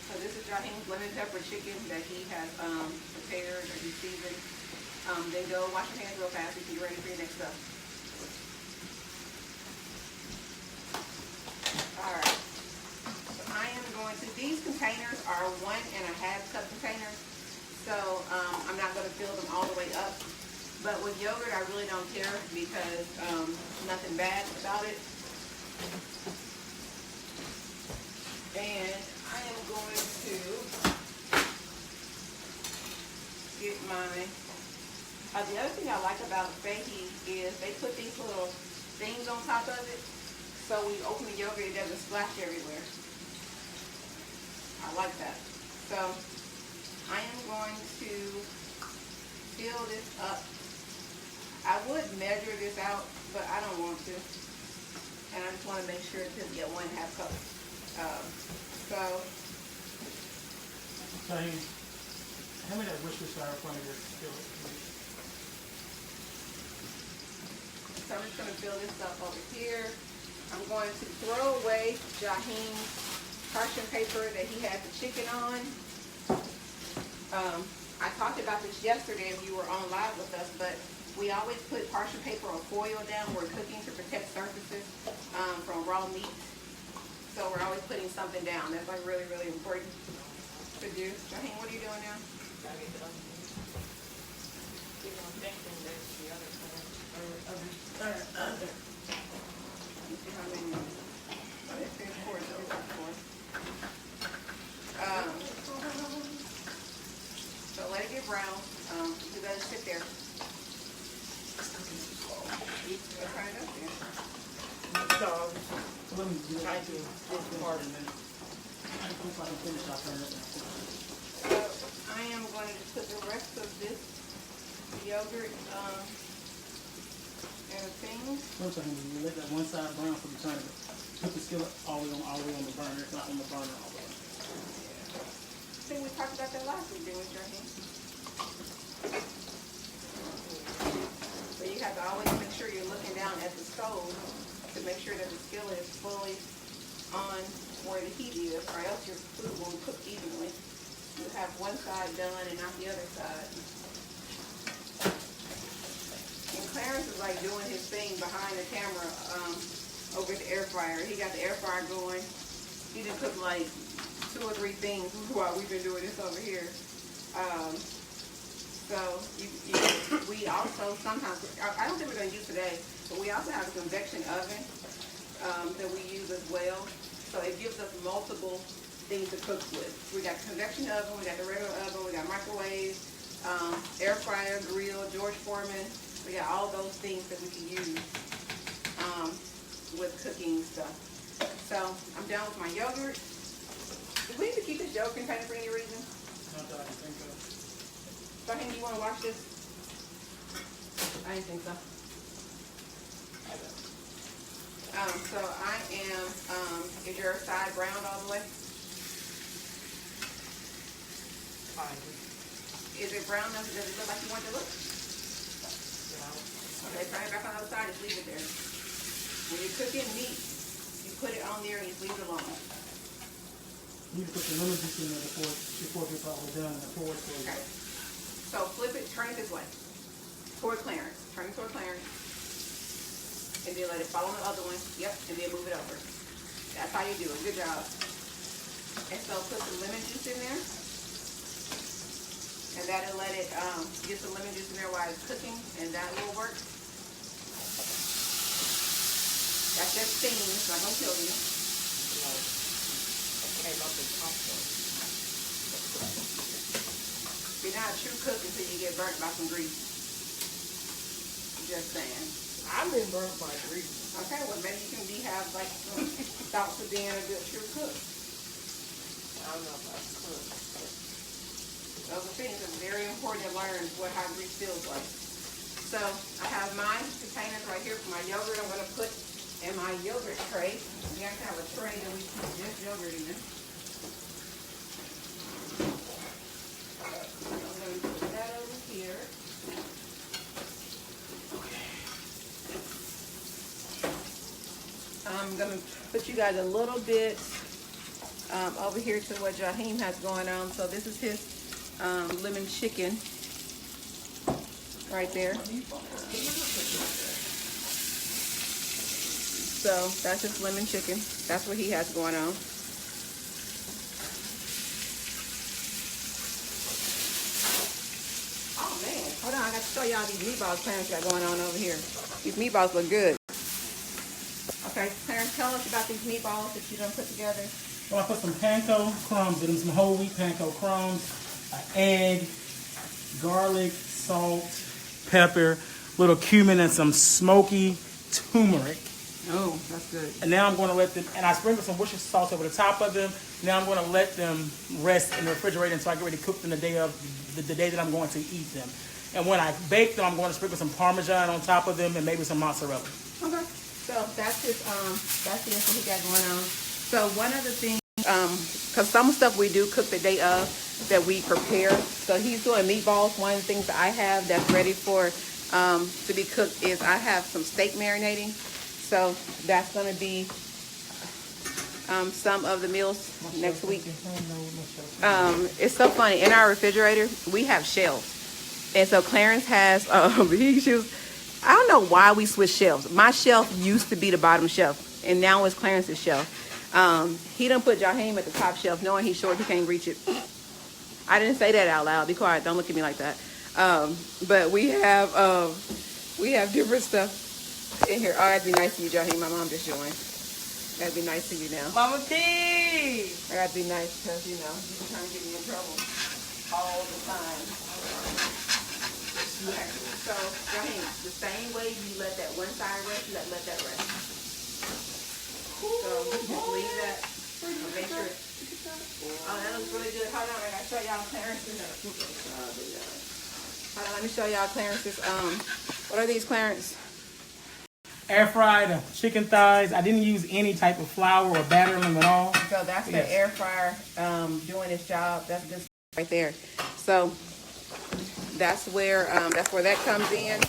So this is Jaheim's lemon pepper chicken that he has prepared or he seasoned. Then go wash your hands real fast so you can get ready for your next stuff. Alright. So I am going to, these containers are 1.5 cup containers. So I'm not going to fill them all the way up. But with yogurt, I really don't care because nothing bad about it. And I am going to get my, the other thing I like about Fahy is they put these little things on top of it. So when you open the yogurt, it doesn't splash everywhere. I like that. So I am going to fill this up. I would measure this out, but I don't want to. And I just want to make sure to get 1.5 cups. So. Jaheim, hand me that Worcestershire in front of your skillet, please. So I'm just going to fill this up over here. I'm going to throw away Jaheim's parchment paper that he had the chicken on. I talked about this yesterday if you were on live with us, but we always put parchment paper or foil down when we're cooking to protect surfaces from raw meat. So we're always putting something down. That's like really, really important to do. Jaheim, what are you doing now? Gotta get the other one. I'm thinking that's the other side. Let me see how many. Oh, there's 4. So it's not 4. So let it get brown. You let it sit there. You turn it up there. So, Let me do try that. to this part of it. I can finish, I'll turn it up now. So I am going to put the rest of this yogurt in a thing. Sometimes you let that one side brown for the turn it. Put the skillet all the way on the burner. It's not on the burner all the way. I think we talked about that last week, didn't we, Jaheim? So you have to always make sure you're looking down at the stove to make sure that the skillet is fully on where the heat is, or else your food won't cook evenly. You have one side done and not the other side. And Clarence is like doing his thing behind the camera over at the air fryer. He got the air fryer going. He done cooked like 2 or 3 things while we've been doing this over here. So we also sometimes, I don't think we're going to use today, but we also have a convection oven that we use as well. So it gives us multiple things to cook with. We got convection oven, we got the regular oven, we got microwave, air fryer, grill, George Foreman. We got all those things that we can use with cooking stuff. So I'm done with my yogurt. Do we need to keep this yogurt container for any reason? Not that I can think of. Raheem, do you want to wash this? I didn't think so. So I am, is your side browned all the way? Fine. Is it brown enough? Does it look like you want it to look? Okay, turn it back on the other side, just leave it there. When you're cooking meat, you put it on there and you leave it alone. You need to put the lemon juice in there before it's all done. Before it's all Okay. So flip it, turn it this way. Toward Clarence. Turn it toward Clarence. And then let it fall on the other one. Yep, and then move it over. That's how you do it. Good job. And so put some lemon juice in there. And that'll let it get some lemon juice in there while it's cooking, and that will work. That's just steam, it's not gonna kill you. No. I came up with popcorn. You're not a true cook until you get burnt by some grease. Just saying. I've been burnt by grease. Okay, well maybe you can have like some thoughts of being a good true cook. I don't know if I could. Those are things that are very important to learn how grease feels like. So I have my containers right here for my yogurt. I'm gonna put in my yogurt tray. We actually have a tray that we put just yogurt in. I'm gonna put that over here. I'm gonna put you guys a little bit over here to what Jaheim has going on. So this is his lemon chicken right there. So that's his lemon chicken. That's what he has going on. Oh man, hold on, I got to show y'all these meatballs Clarence got going on over here. These meatballs look good. Okay, Clarence, tell us about these meatballs that you done put together. Well, I put some panko crumbs in them, some whole wheat panko crumbs, an egg, garlic, salt, pepper, little cumin, and some smoky turmeric. Oh, that's good. And now I'm going to let them, and I sprinkled some Worcestershire sauce over the top of them. Now I'm going to let them rest in the refrigerator until I get ready to cook them the day that I'm going to eat them. And when I bake them, I'm going to sprinkle some Parmesan on top of them and maybe some mozzarella. Okay. So that's his that's the info he got going on. So one of the things, because some stuff we do cook the day of that we prepare. So he's doing meatballs. One of the things that I have that's ready for to be cooked is I have some steak marinating. So that's going to be some of the meals next week. It's so funny. In our refrigerator, we have shelves. And so Clarence has, I don't know why we switched shelves. My shelf used to be the bottom shelf, and now it's Clarence's shelf. He done put Jaheim at the top shelf, knowing he's short, he can't reach it. I didn't say that out loud. Be quiet. Don't look at me like that. But we have different stuff in here. Oh, that'd be nice to you, Jaheim. My mom just joined. That'd be nice to you now. Mama T! That'd be nice because, you know, you've been trying to get me in trouble all the time. Okay, so Jaheim, the same way you let that one side rest, you let that rest. So just leave that. Make sure. Oh, that looks really good. Hold on, I gotta show y'all Clarence's. Hold on, let me show y'all Clarence's. What are these, Clarence? Air fried chicken thighs. I didn't use any type of flour or batter in them at all. So that's the air fryer doing its job. That's good stuff right there. So that's where that comes in.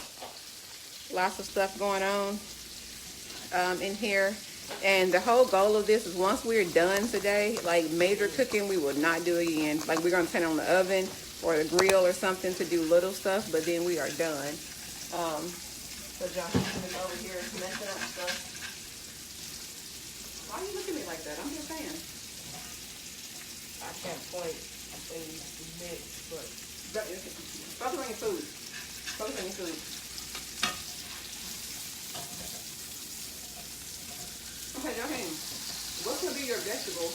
Lots of stuff going on in here. And the whole goal of this is once we're done today, like major cooking, we will not do again. Like we're gonna turn on the oven or the grill or something to do little stuff, but then we are done. So Josh is over here messing up stuff. Why are you looking at me like that? I'm just saying. I can't point in the mix, but Focus on your food. Focus on your food. Okay, Johann, what could be your vegetables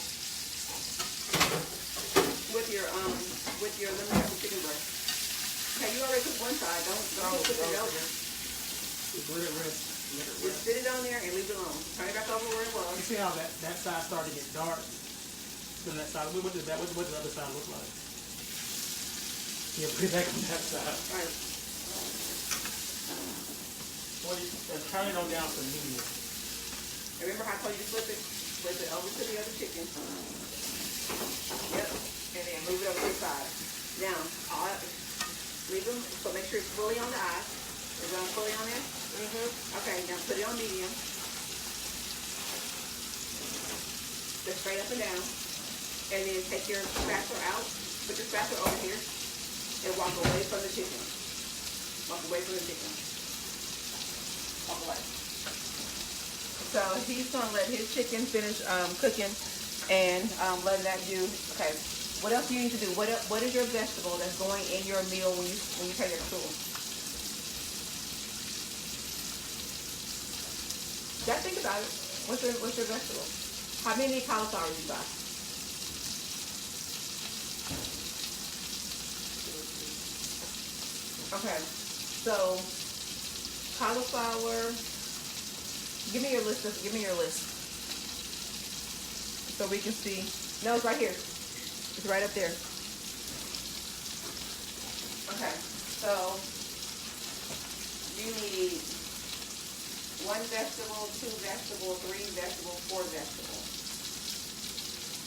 with your lemon pepper chicken breast? already cooked one side. Don't cook it over. Just let it rest. Let it Just rest. sit it on there and leave it alone. Turn it back over where it You was. see how that side started to get dark? Then that side. What does the other side look like? Yeah, put it back on that side. All right. Turn it on down to medium. Remember how I told you to flip it over to the other chicken. Yep. And then move it over to the side. Now, leave them, so make sure it's fully on the eye. Is it fully on there? Okay, now put it on medium. Just straight up and down. And then take your spatula out. Put your spatula over here. And walk away from the chicken. Walk away from the chicken. Walk away. So he's going to let his chicken finish cooking and let that do. Okay. What else do you need to do? What is your vegetable that's going in your meal when you take it to school? Just think about it. What's your vegetable? How many cauliflower do you buy? Okay. So cauliflower. Give me your list. Give me your list. So we can see. No, it's right here. It's right up there. Okay. So you need 1 vegetable, 2 vegetables, 3 vegetables, 4 vegetables.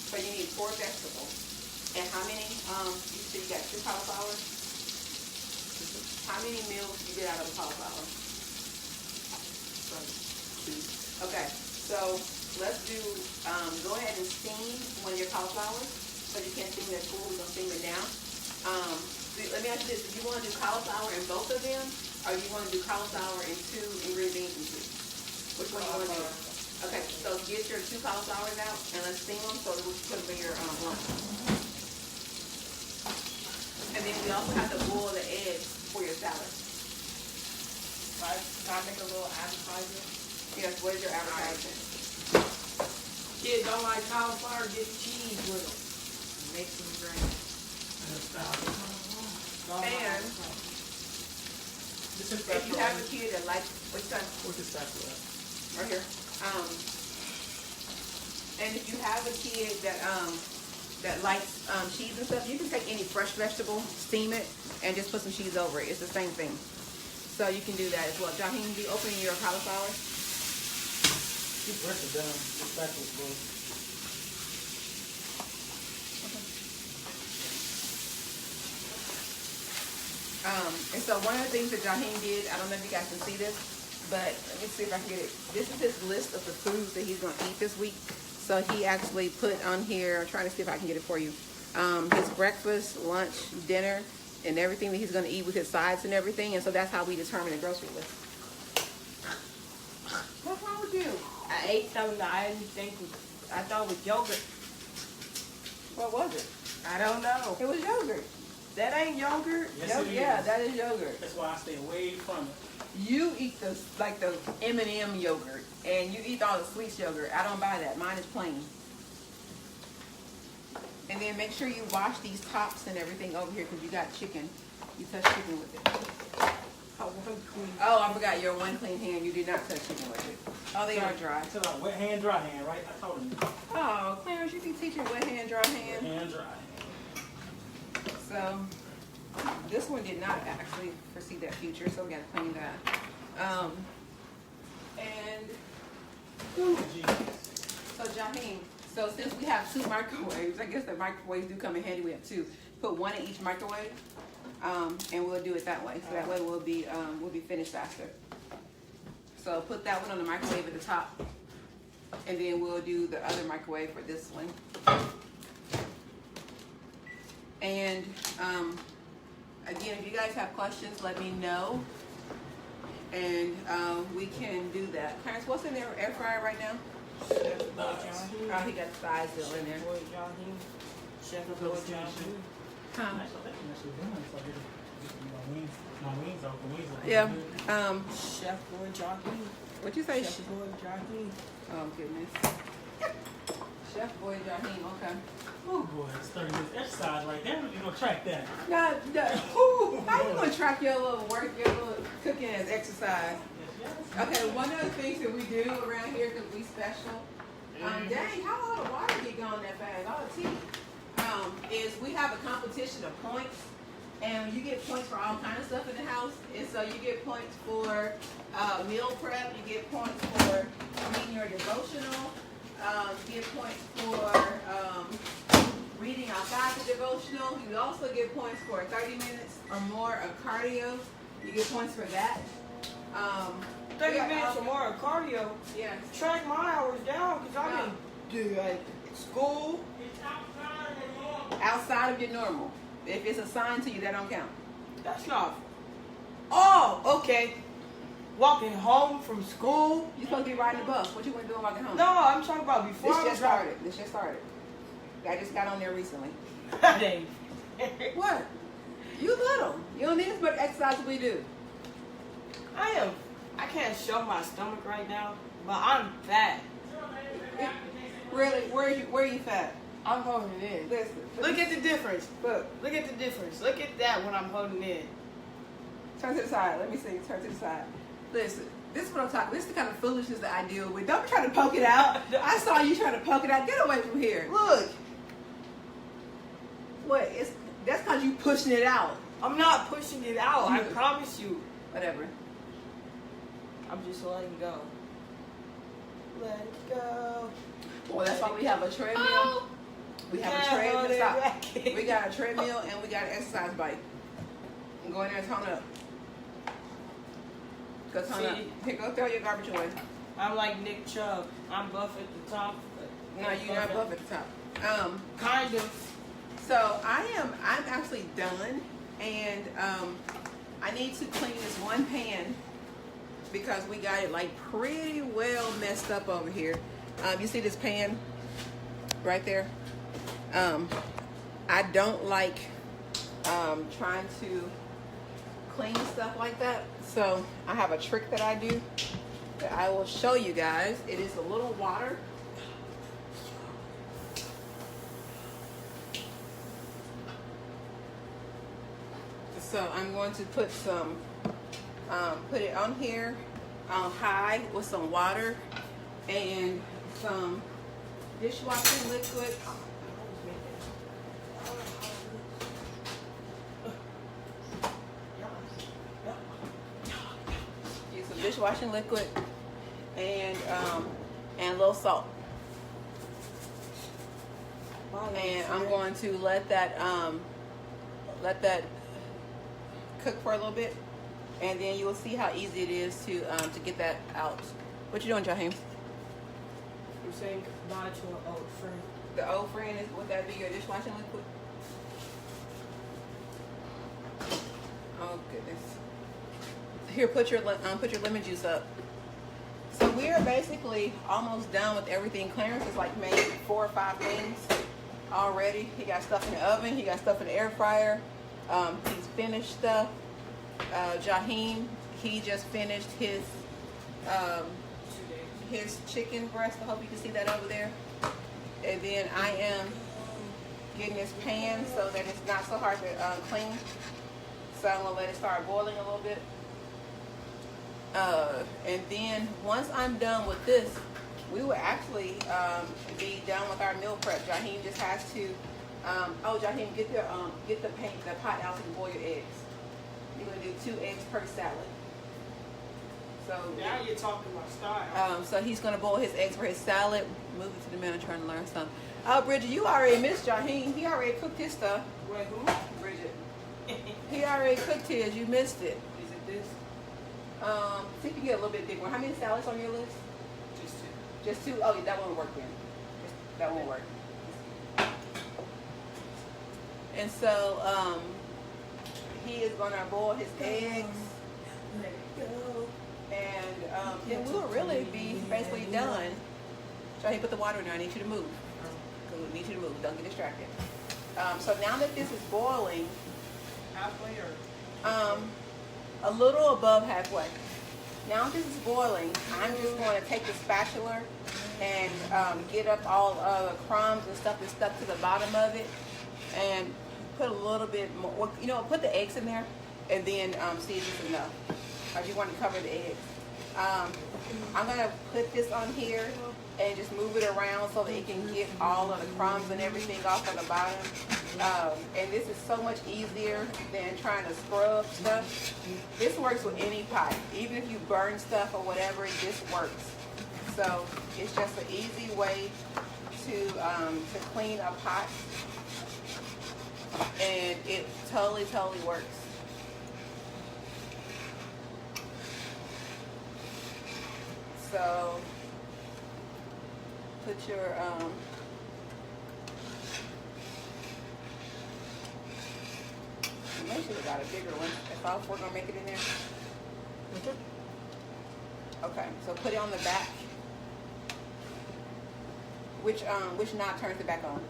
So you need 4 vegetables. And how many? You said you got 2 cauliflowers. How many meals do you get out of the cauliflower? Okay, so let's do, go ahead and steam one of your cauliflowers. So you can't steam that full, we're going to steam it now. Let me ask you this, do you want to do cauliflower in both of them? Or do you want to do cauliflower in 2 and green beans in 2? Which one do you want to do? Okay, so get your 2 cauliflowers out and let's steam them so that we can put them in your lunch. And then we also have to boil the eggs for your salad. Can I make a little appetizer? Yes, what is your appetizer? Kids don't like cauliflower, get cheese with them. Make some drink. And if you have a kid that likes, what's that? Where's this spatula at? Right here. And if you have a kid that that likes cheese and stuff, you can take any fresh vegetable, steam it, and just put some cheese over it. It's the same thing. So you can do that as well. Jaheen, be opening your cauliflower. Keep pressing down. The spatula's good. And so one of the things that Jaheen did, I don't know if you guys can see this, but let me see if I can get it. This is his list of the foods that he's going to eat this week. So he actually put on here, I'm trying to see if I can get it for you, his breakfast, lunch, dinner, and everything that he's going to eat with his sides and everything. And so that's how we determine the grocery list. What's wrong with you? I ate something that I didn't think was, I thought was yogurt. What was it? I don't know. It was yogurt. That ain't yogurt. Yes, it Yeah, is. that is yogurt. That's why I stay away from it. You eat the M&M yogurt, and you eat all the sweet yogurt. I don't buy that. Mine is plain. And then make sure you wash these tops and everything over here because you got chicken. You touch chicken with it. Oh, I forgot your one clean hand. You did not touch chicken with it. Oh, they are dry. It's about wet hand, dry hand, right? I told him. Oh, Clarence, you be teaching wet hand, dry Wet hand. hand, dry hand. So this one did not actually foresee that feature, so we got to clean that. And Ooh, geez. so Jaheen, so since we have 2 microwaves, I guess the microwaves do come in handy. We have 2. Put 1 in each microwave, and we'll do it that way. So that way we'll be finished faster. So put that one on the microwave at the top, and then we'll do the other microwave for this one. And again, if you guys have questions, let me know, and we can do that. Clarence, what's in the air fryer right now? Oh, he got the thighs still in there. Chef Boy Jaheen. Huh? My wings off. The wings are Yeah. Chef Boy Jaheen. What'd you say? Chef Boy Jaheen. Oh goodness. Chef Boy Jaheim, okay. Oh boy, it's 30 minutes exercise right there. You're gonna track that. How you gonna track your little work, your little cooking as exercise? Okay, one of the things that we do around here, because we special, dang, how all the water get going that fast, all the tea, is we have a competition of points, and you get points for all kinds of stuff in the house, and so you get points for meal prep, you get points for reading your devotional, you get points for reading outside the devotional. You also get points for 30 minutes or more of cardio. You get points for that. 30 minutes or more of cardio. Yes. Track my hours down because I didn't do like school. Outside of your normal. If it's assigned to you, that don't count. That's not. Oh, okay. Walking home from school. You're supposed to be riding the bus. What you want to do walking home? No, I'm talking about before. This just started. This just started. I just got on there recently. Dang. What? You little. You don't need as much exercise as we do. I can't show my stomach right now, but I'm fat. Really? Where are you fat? I'm holding it in. Listen. Look at the difference. Look. Look at the difference. Look at that when I'm holding in. Turn to the side. Let me see. Turn to the side. Listen. This is what I'm talking. This is the kind of foolishness that I deal with. Don't be trying to poke it out. I saw you trying to poke it out. Get away from here. Look. What? That's because you pushing it out. I'm not pushing it out. I promise you. Whatever. I'm just letting go. Let it go. Well, that's why we have a treadmill. Oh. We have a treadmill. Stop. We got a treadmill and we got an exercise bike. And go in there and tone up. Go tone up. Go throw your garbage away. I'm like Nick Chubb. I'm buff at the top. No, you're not buff at the top. Kind of. So I'm actually done, and I need to clean this one pan because we got it like pretty well messed up over here. You see this pan right there? I don't like trying to clean stuff like that. So I have a trick that I do that I will show you guys. It is a little water. So I'm going to put some, put it on here on high with some water and some dishwashing liquid. Use some dishwashing liquid and a little salt. And I'm going to let that cook for a little bit, and then you will see how easy it is to get that out. What you doing, Jaheim? I'm saying goodbye to an old friend. The old friend is, would that be your dishwashing liquid? Oh goodness. Here, put your lemon juice up. So we are basically almost done with everything. Clarence has like made 4 or 5 things already. He got stuff in the oven. He got stuff in the air fryer. He's finished stuff. Jaheim, he just finished his chicken breast. I hope you can see that over there. And then I am getting this pan so that it's not so hard to clean. So I'm gonna let it start boiling a little bit. And then once I'm done with this, we will actually be done with our meal prep. Jaheim just has to. Jaheim, get the pot out so you can boil your eggs. You're gonna do 2 eggs per salad. So now you're talking my style. so he's gonna boil his eggs for his salad. Move it to the middle, trying to learn something. Oh, Bridget, you already missed Jaheim. He already cooked his stuff. Wait, who? Bridget. He already cooked his. You missed it. Is it this? See if you get a little bit bigger. How many salads on your list? Just 2. Just 2. Oh, that won't work then. That won't work. And so he is gonna boil his eggs. Let it go. And then we'll really be basically done. Try to put the water in there. I need you to move. I need you to move. Don't get distracted. So now that this is boiling, Halfway or? a little above halfway. Now this is boiling. I'm just going to take the spatula and get up all the crumbs and stuff that's stuck to the bottom of it, and put a little bit more. You know, put the eggs in there, and then see if it's enough. I just want to cover the eggs. I'm gonna put this on here and just move it around so that it can get all of the crumbs and everything off of the bottom. And this is so much easier than trying to scrub stuff. This works with any pot. Even if you burn stuff or whatever, this works. So it's just an easy way to clean a pot, and it totally works. So put your make sure we got a bigger one. If all we're gonna make it in there. Okay, so put it on the back. Which knob turns it back on?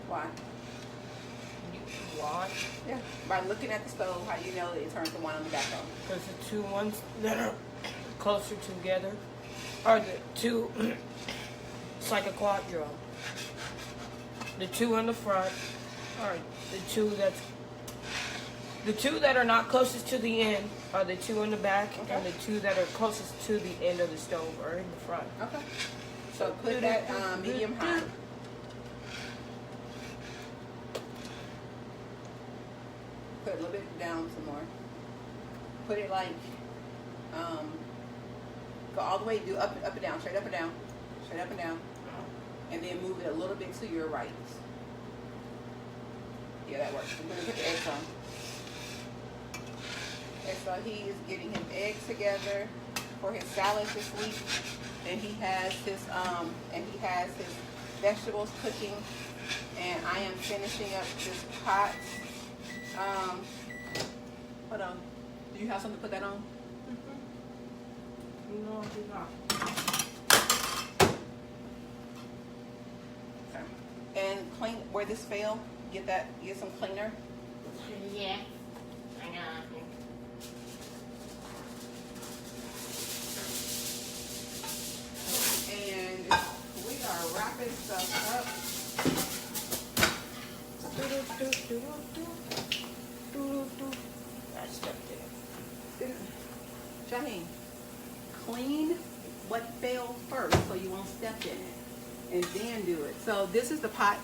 Why? Why? Yeah, by looking at the stove, how you know that it turns the one on the back on? Because the two ones that are closer together are the two. It's like a quadro. The two in the front are the two that are not closest to the end are the two in the back, Okay. and the two that are closest to the end of the stove are in the front. Okay. So put that medium high. Put a little bit down some more. Put it like, go all the way, do up and down, straight up and down, straight up and down, and then move it a little bit to your right. Yeah, that works. I'm gonna put the eggs on. And so he is getting his eggs together for his salad this week, and he has his vegetables cooking, and I am finishing up this pot. Hold on. Do you have something to put that on? No, I do not. Okay. And clean where this fell. Get some cleaner. Yeah. I got it. And we are wrapping stuff up. That stuff there. Jaheen, clean what fell first so you won't step in it, and then do it. So this is the pot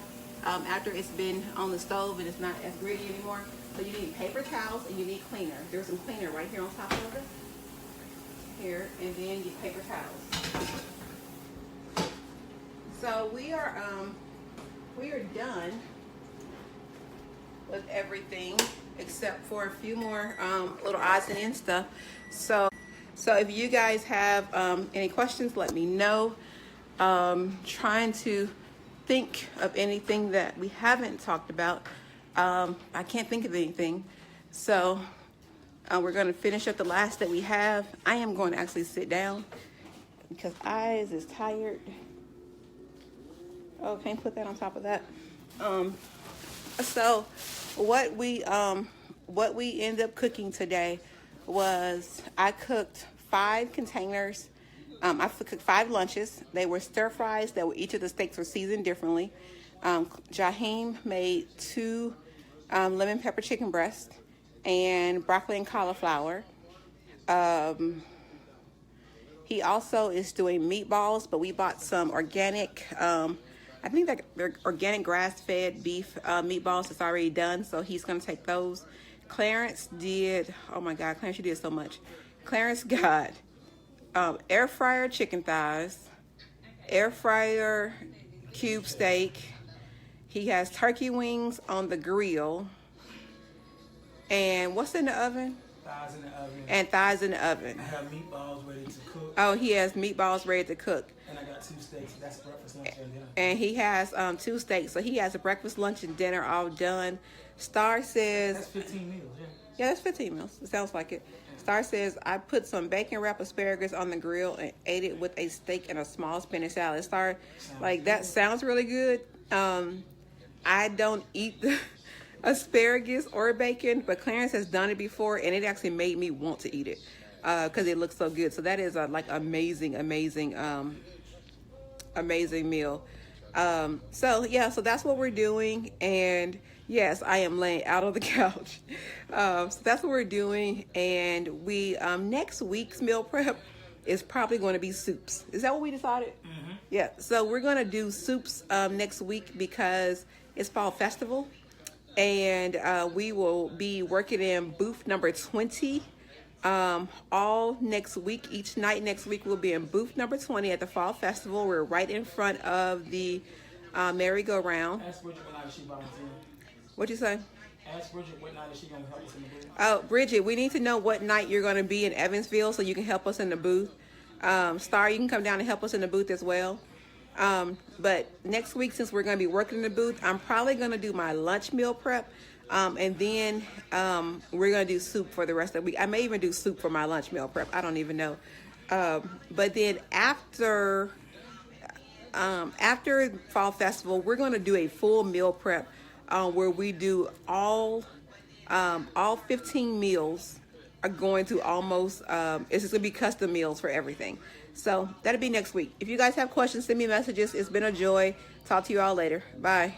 after it's been on the stove and it's not as gritty anymore. So you need paper towels and you need cleaner. There's some cleaner right here on top of it. Here, and then your paper towels. So we are done with everything except for a few more little odds and ends stuff. So if you guys have any questions, let me know. Trying to think of anything that we haven't talked about. I can't think of anything. So we're going to finish up the last that we have. I am going to actually sit down because eyes is tired. Oh, can't put that on top of that. So what we ended up cooking today was I cooked 5 containers. I cooked 5 lunches. They were stir fries that were, each of the steaks were seasoned differently. Jaheen made 2 lemon pepper chicken breasts and broccoli and cauliflower. He also is doing meatballs, but we bought some organic, I think they're organic grass-fed beef meatballs that's already done, so he's going to take those. Clarence did, oh my God, Clarence, you did so much. Clarence got air fryer chicken thighs, air fryer cube steak. He has turkey wings on the grill. And what's in the oven? Thighs in the oven. And thighs in the oven. I have meatballs ready to cook. Oh, he has meatballs ready to cook. And I got 2 steaks. That's breakfast, lunch, and dinner. And he has 2 steaks. So he has a breakfast, lunch, and dinner all done. Star says... That's 15 meals, yeah. Yeah, that's 15 meals. It sounds like it. Star says, I put some bacon wrap asparagus on the grill and ate it with a steak and a small spinach salad. Star, like, that sounds really good. I don't eat the asparagus or bacon, but Clarence has done it before, and it actually made me want to eat it because it looks so good. So that is a like amazing meal. So yeah, so that's what we're doing, and yes, I am laying out on the couch. So that's what we're doing, and we next week's meal prep is probably going to be soups. Is that what we decided? Mm-hmm. Yeah. So we're going to do soups next week because it's Fall Festival, and we will be working in booth number 20 all next week. Each night next week we'll be in booth number 20 at the Fall Festival. We're right in front of the merry-go-round. Ask Bridget what night she volunteering. What'd you say? Ask Bridget what night is she going to help us in the booth. Oh, Bridget, we need to know what night you're going to be in Evansville so you can help us in the booth. Star, you can come down and help us in the booth as well. But next week, since we're going to be working in the booth, I'm probably going to do my lunch meal prep. And then we're going to do soup for the rest of the week. I may even do soup for my lunch meal prep. I don't even know. But then after Fall Festival, we're going to do a full meal prep where we do all 15 meals are going to almost, it's just going to be custom meals for everything. So that'll be next week. If you guys have questions, send me messages. It's been a joy. Talk to you all later. Bye.